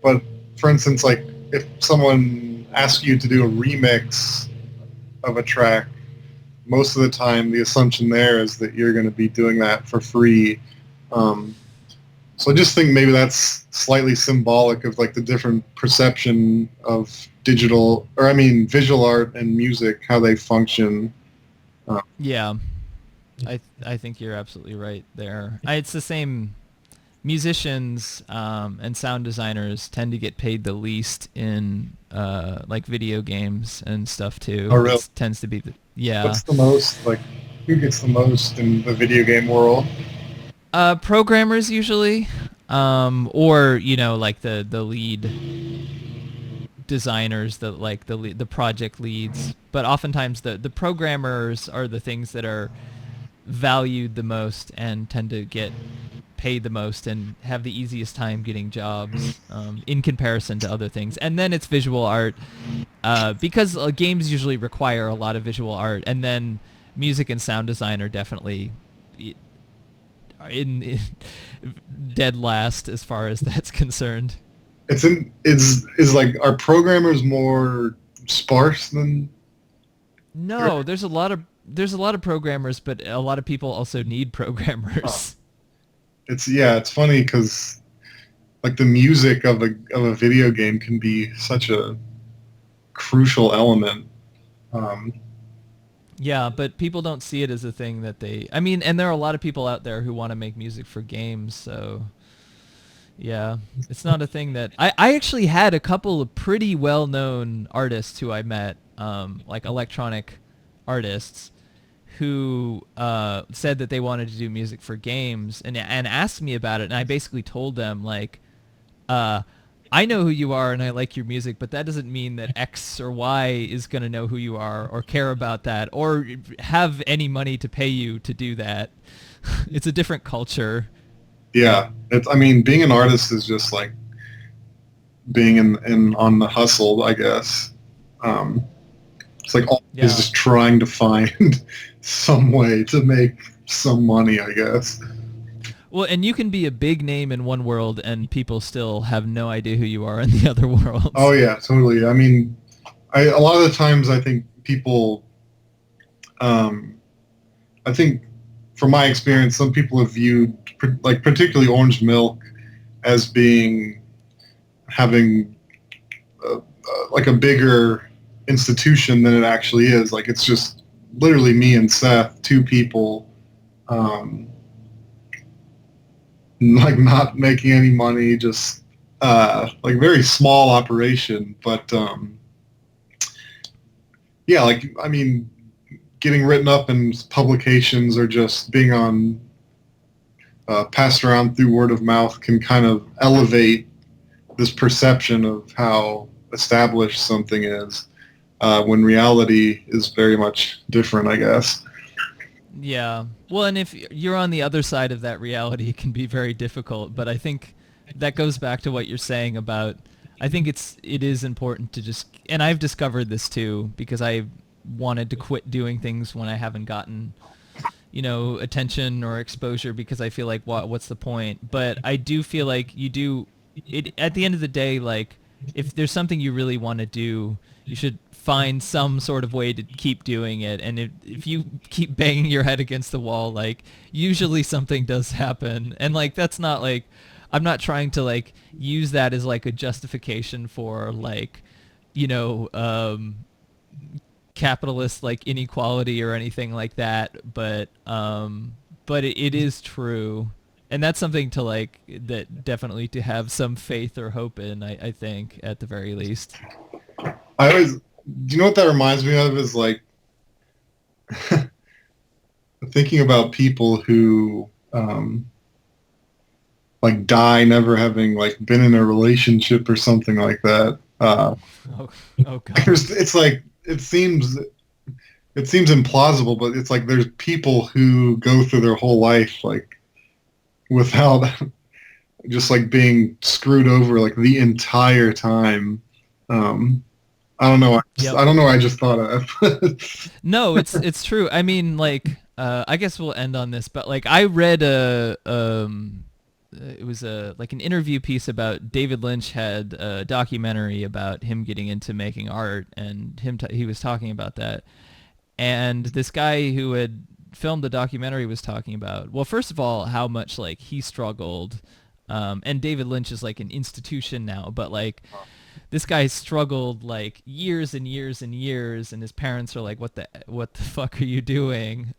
Speaker 2: But for instance, like if someone asks you to do a remix of a track, most of the time the assumption there is that you're going to be doing that for free. So I just think maybe that's slightly symbolic of like the different perception of visual art and music, how they function.
Speaker 1: Yeah, I think you're absolutely right there. It's the same. Musicians and sound designers tend to get paid the least in like video games and stuff too.
Speaker 2: Oh, really?
Speaker 1: It tends to be yeah.
Speaker 2: What's the most, like, who gets the most in the video game world?
Speaker 1: Programmers usually, or like the lead designers, the project leads. But oftentimes the programmers are the things that are valued the most and tend to get paid the most and have the easiest time getting jobs in comparison to other things. And then it's visual art because games usually require a lot of visual art, and then music and sound design are definitely in dead last as far as that's concerned.
Speaker 2: Is like, are programmers more sparse than?
Speaker 1: No, there's a lot of programmers, but a lot of people also need programmers.
Speaker 2: It's funny because like the music of a video game can be such a crucial element. Um,
Speaker 1: Yeah, but people don't see it as a thing that they. I mean, and there are a lot of people out there who want to make music for games, so yeah, it's not a thing that I actually had a couple of pretty well-known artists who I met, like electronic artists, who said that they wanted to do music for games and asked me about it, and I basically told them like, uh, I know who you are and I like your music, but that doesn't mean that X or Y is going to know who you are or care about that or have any money to pay you to do that. It's a different culture.
Speaker 2: yeah, I mean, being an artist is just like being in on the hustle, I guess. Um, it's like always
Speaker 1: Yeah.
Speaker 2: just trying to find some way to make some money, I guess.
Speaker 1: Well, and you can be a big name in one world and people still have no idea who you are in the other worlds.
Speaker 2: Oh yeah, totally. I mean, a lot of the times I think people, um, I think from my experience, some people have viewed like particularly Orange Milk as being having like a bigger institution than it actually is. Like it's just literally me and Seth, two people, um, like not making any money, just like very small operation. But yeah, like I mean, getting written up in publications or just being on passed around through word of mouth can kind of elevate this perception of how established something is, when reality is very much different, I guess.
Speaker 1: Yeah. Well, and if you're on the other side of that reality, it can be very difficult. But I think that goes back to what you're saying about. I think it is important to just, and I've discovered this too because I wanted to quit doing things when I haven't gotten, attention or exposure because I feel like what's the point? But I do feel like you do it at the end of the day. Like if there's something you really want to do, you should find some sort of way to keep doing it. And if you keep banging your head against the wall, like usually something does happen. And like that's not like I'm not trying to like use that as like a justification for like, capitalist like inequality or anything like that. But it is true. And that's something to like that definitely to have some faith or hope in, I think, at the very least.
Speaker 2: I always, do you know what that reminds me of? Is like thinking about people who like die never having like been in a relationship or something like that.
Speaker 1: Oh God.
Speaker 2: It's like it seems implausible, but it's like there's people who go through their whole life like without just like being screwed over like the entire time. I don't know.
Speaker 1: Yep.
Speaker 2: I don't know. I just thought of.
Speaker 1: No, it's true. I mean, like, I guess we'll end on this, but like, I read it was like an interview piece about David Lynch had a documentary about him getting into making art, and he was talking about that, and this guy who had filmed the documentary was talking about, well, first of all, how much like he struggled, and David Lynch is like an institution now, but like. This guy struggled like years and years and years, and his parents are like, "What the fuck are you doing?"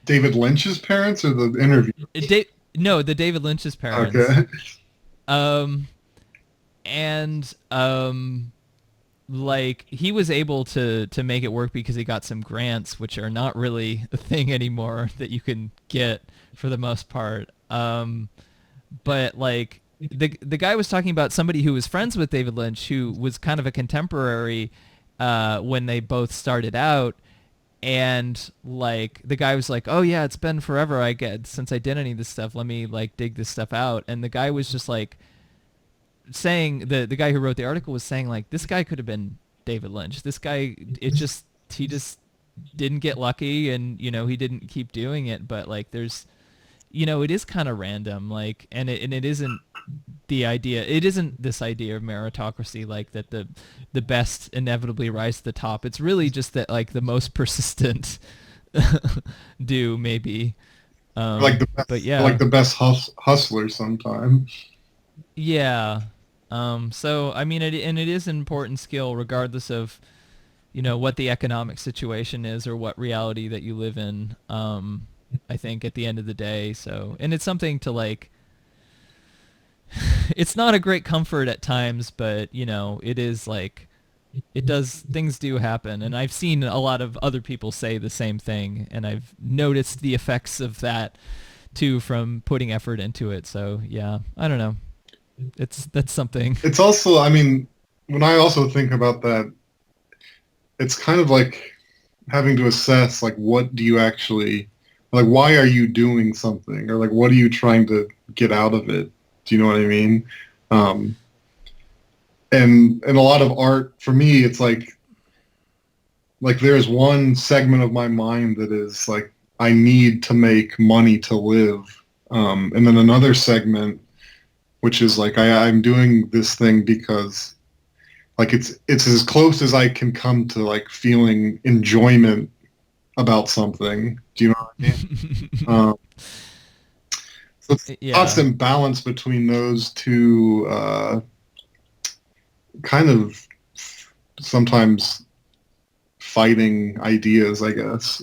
Speaker 2: David Lynch's parents or the interview?
Speaker 1: No, the David Lynch's parents.
Speaker 2: Okay.
Speaker 1: And like he was able to make it work because he got some grants, which are not really a thing anymore that you can get for the most part. But like. The guy was talking about somebody who was friends with David Lynch, who was kind of a contemporary when they both started out, and like the guy was like, "Oh yeah, it's been forever. I get since I did any of this stuff. Let me like dig this stuff out." And the guy was just like saying the guy who wrote the article was saying like this guy could have been David Lynch. This guy he just didn't get lucky, and he didn't keep doing it. But like there's it is kind of random, like, and it isn't the idea. It isn't this idea of meritocracy, like that the best inevitably rise to the top. It's really just that like the most persistent do maybe.
Speaker 2: Like the best,
Speaker 1: but yeah,
Speaker 2: like the best hustler sometimes.
Speaker 1: Yeah. So I mean, it is an important skill, regardless of what the economic situation is or what reality that you live in. I think at the end of the day. So, and it's something to like. It's not a great comfort at times, but it is like it does. Things do happen, and I've seen a lot of other people say the same thing, and I've noticed the effects of that too from putting effort into it. So yeah, I don't know. That's something.
Speaker 2: It's also, I mean, when I also think about that, it's kind of like having to assess like what do you actually like why are you doing something or like what are you trying to get out of it? Do you know what I mean? Um, and a lot of art for me, it's like there's one segment of my mind that is like I need to make money to live, and then another segment which is like I'm doing this thing because like it's as close as I can come to like feeling enjoyment about something. Do you know what I mean? Um, so it's a
Speaker 1: Yeah.
Speaker 2: constant balance between those two kind of sometimes fighting ideas, I guess.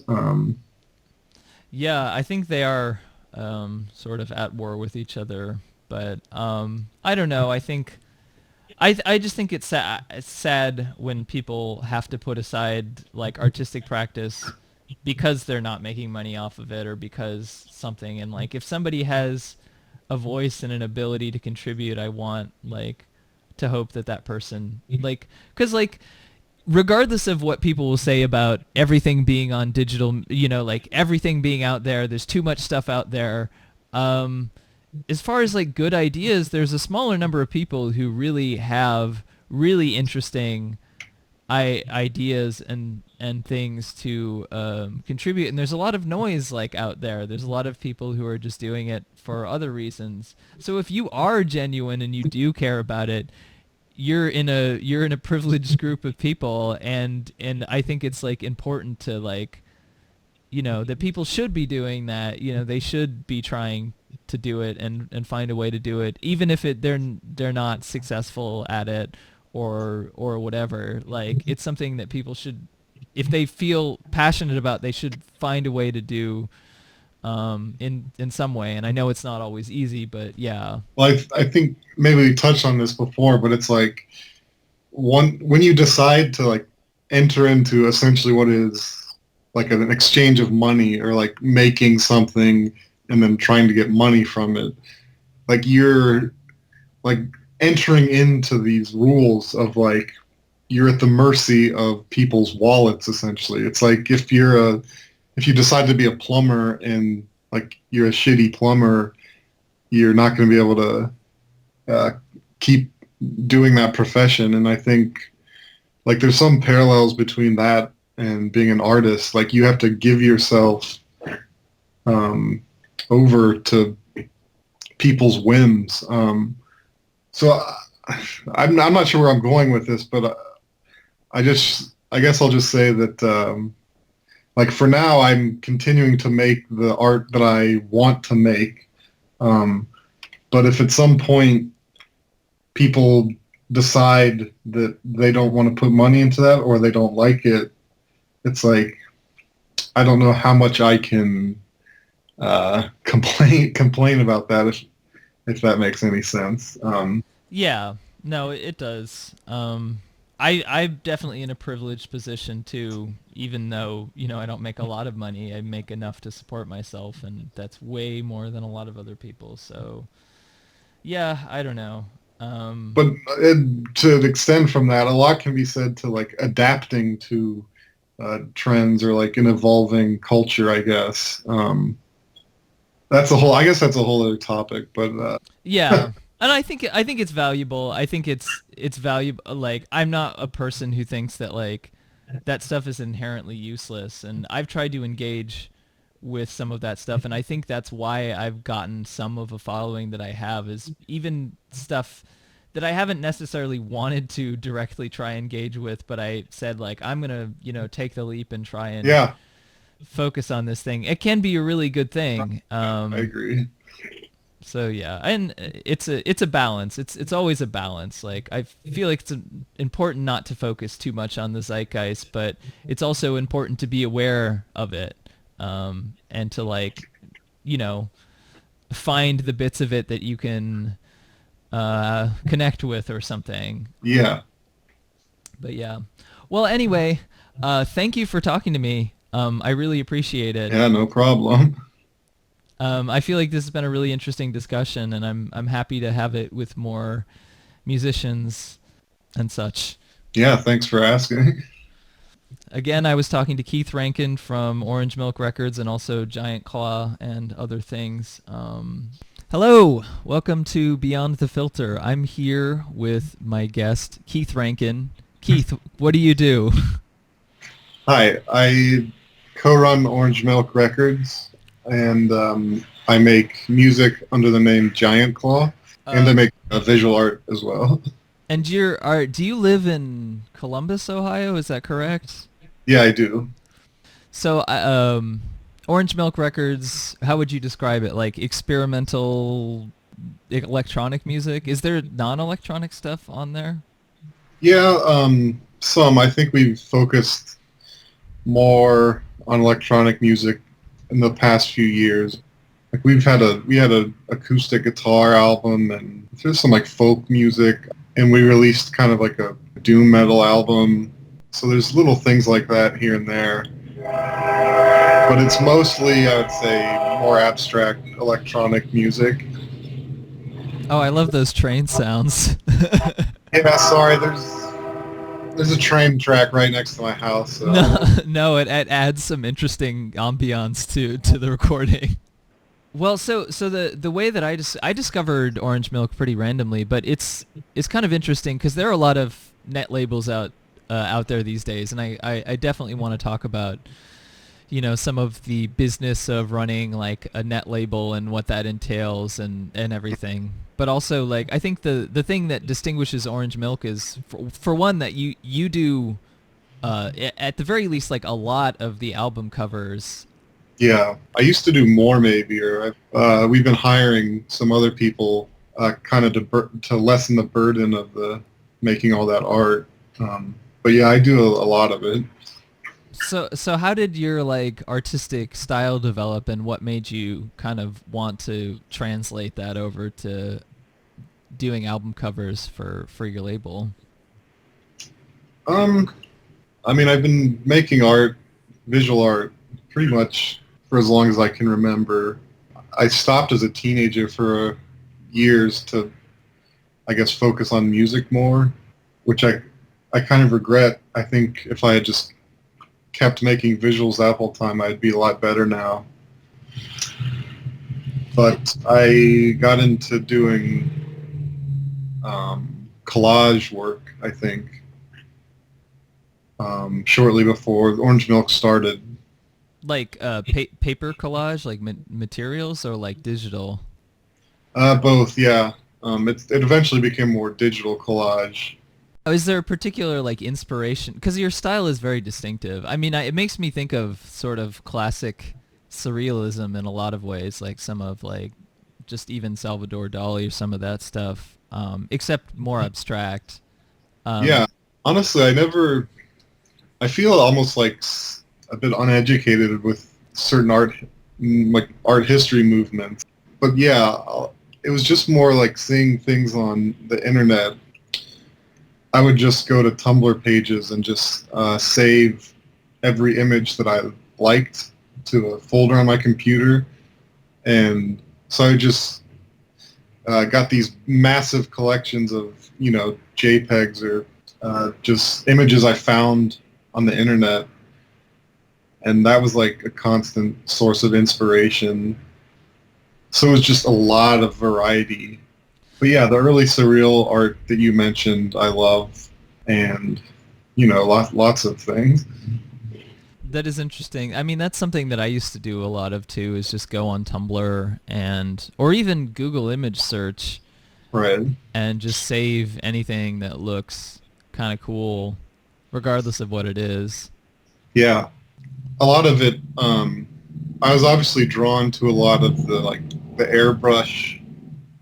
Speaker 1: Yeah, I think they are sort of at war with each other, but I don't know. I think I just think it's sad when people have to put aside like artistic practice because they're not making money off of it or because something. And like if somebody has a voice and an ability to contribute, I want like to hope that that person like because like regardless of what people will say about everything being on digital, like everything being out there, there's too much stuff out there. Um, as far as like good ideas, there's a smaller number of people who really have really interesting ideas and things to contribute. And there's a lot of noise like out there. There's a lot of people who are just doing it for other reasons. So if you are genuine and you do care about it, you're in a privileged group of people, and I think it's like important to like that people should be doing that. They should be trying to do it and find a way to do it, even if they're not successful at it or whatever. Like it's something that people should, if they feel passionate about, they should find a way to do in some way. And I know it's not always easy, but yeah.
Speaker 2: Well, I think maybe we touched on this before, but it's like one when you decide to like enter into essentially what is like an exchange of money or like making something and then trying to get money from it, like you're like entering into these rules of like you're at the mercy of people's wallets essentially. It's like if you decide to be a plumber and like you're a shitty plumber, you're not going to be able to uh, keep doing that profession. And I think like there's some parallels between that and being an artist. Like you have to give yourself um, over to people's whims. So I'm not sure where I'm going with this, but I guess I'll just say that like for now I'm continuing to make the art that I want to make. Um, but if at some point people decide that they don't want to put money into that or they don't like it, it's like I don't know how much I can complain about that if that makes any sense.
Speaker 1: Yeah, no, it does. I'm definitely in a privileged position too, even though, I don't make a lot of money. I make enough to support myself, and that's way more than a lot of other people. So, yeah, I don't know.
Speaker 2: But to extend from that, a lot can be said to like adapting to trends or like an evolving culture, I guess. I guess that's a whole other topic, but
Speaker 1: Yeah. And I think it's valuable. I think it's valuable. Like I'm not a person who thinks that like that stuff is inherently useless, and I've tried to engage with some of that stuff, and I think that's why I've gotten some of a following that I have, is even stuff that I haven't necessarily wanted to directly try engage with, but I said like I'm going to, take the leap and try and
Speaker 2: yeah,
Speaker 1: focus on this thing. It can be a really good thing.
Speaker 2: I agree.
Speaker 1: So yeah, and it's a balance. It's always a balance. Like I feel like it's important not to focus too much on the zeitgeist, but it's also important to be aware of it, and to like, you know, find the bits of it that you can connect with or something.
Speaker 2: Yeah.
Speaker 1: But yeah, well, anyway, thank you for talking to me. I really appreciate it.
Speaker 2: Yeah, no problem.
Speaker 1: I feel like this has been a really interesting discussion, and I'm happy to have it with more musicians and such.
Speaker 2: Yeah, thanks for asking.
Speaker 1: Again, I was talking to Keith Rankin from Orange Milk Records and also Giant Claw and other things. Hello, welcome to Beyond the Filter. I'm here with my guest, Keith Rankin. Keith, what do you do?
Speaker 2: Hi, I co-run Orange Milk Records, and I make music under the name Giant Claw, and I make visual art as well.
Speaker 1: And do you live in Columbus, Ohio? Is that correct?
Speaker 2: Yeah, I do.
Speaker 1: So, Orange Milk Records, how would you describe it? Like experimental electronic music? Is there non-electronic stuff on there?
Speaker 2: Yeah, some. I think we've focused more on electronic music in the past few years. Like we had a acoustic guitar album, and there's some like folk music, and we released kind of like a doom metal album. So there's little things like that here and there. But it's mostly, I would say, more abstract electronic music.
Speaker 1: Oh, I love those train sounds.
Speaker 2: Yeah, sorry, there's a train track right next to my house. So.
Speaker 1: No, it adds some interesting ambiance to the recording. Well, so the way that I discovered Orange Milk pretty randomly, but it's kind of interesting because there are a lot of net labels out there these days, and I definitely want to talk about, you know, some of the business of running like a net label and what that entails and everything. But also, like, I think the thing that distinguishes Orange Milk is, for one, that you do, at the very least, like a lot of the album covers.
Speaker 2: Yeah, I used to do more maybe, or we've been hiring some other people kind of to lessen the burden of the making all that art. But yeah, I do a lot of it.
Speaker 1: So how did your like artistic style develop, and what made you kind of want to translate that over to doing album covers for your label?
Speaker 2: I mean, I've been making art, visual art, pretty much for as long as I can remember. I stopped as a teenager for years to, I guess, focus on music more, which I kind of regret. I think if I had just kept making visuals that whole time, I'd be a lot better now. But I got into doing collage work, I think, shortly before Orange Milk started.
Speaker 1: Like paper collage, like materials, or like digital?
Speaker 2: Both, yeah. It eventually became more digital collage.
Speaker 1: Oh, is there a particular like inspiration? Because your style is very distinctive. I mean, it makes me think of sort of classic surrealism in a lot of ways, like some of like just even Salvador Dali or some of that stuff, except more abstract.
Speaker 2: Yeah, honestly, I feel almost like a bit uneducated with certain art history movements. But yeah, it was just more like seeing things on the internet. I would just go to Tumblr pages and just save every image that I liked to a folder on my computer. And so I just got these massive collections of, you know, JPEGs or just images I found on the internet. And that was like a constant source of inspiration. So it was just a lot of variety. But yeah, the early surreal art that you mentioned, I love, and you know, lots of things.
Speaker 1: That is interesting. I mean, that's something that I used to do a lot of too, is just go on Tumblr or even Google image search,
Speaker 2: Right.
Speaker 1: and just save anything that looks kind of cool, regardless of what it is.
Speaker 2: Yeah, a lot of it. I was obviously drawn to a lot of the airbrush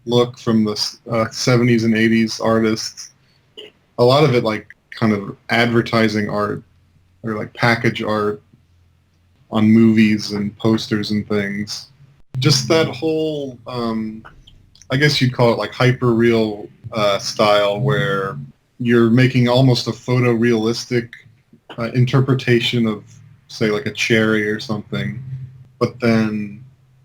Speaker 2: look from the 70s and 80s artists. A lot of it like kind of advertising art or like package art on movies and posters and things. Just that whole, I guess you'd call it like hyper-real style where you're making almost a photorealistic interpretation of, say, like a cherry or something, but then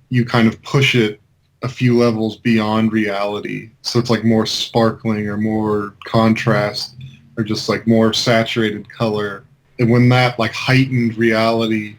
Speaker 2: you kind of push it a few levels beyond reality. So it's like more sparkling or more contrast or just like more saturated color. And when that like heightened reality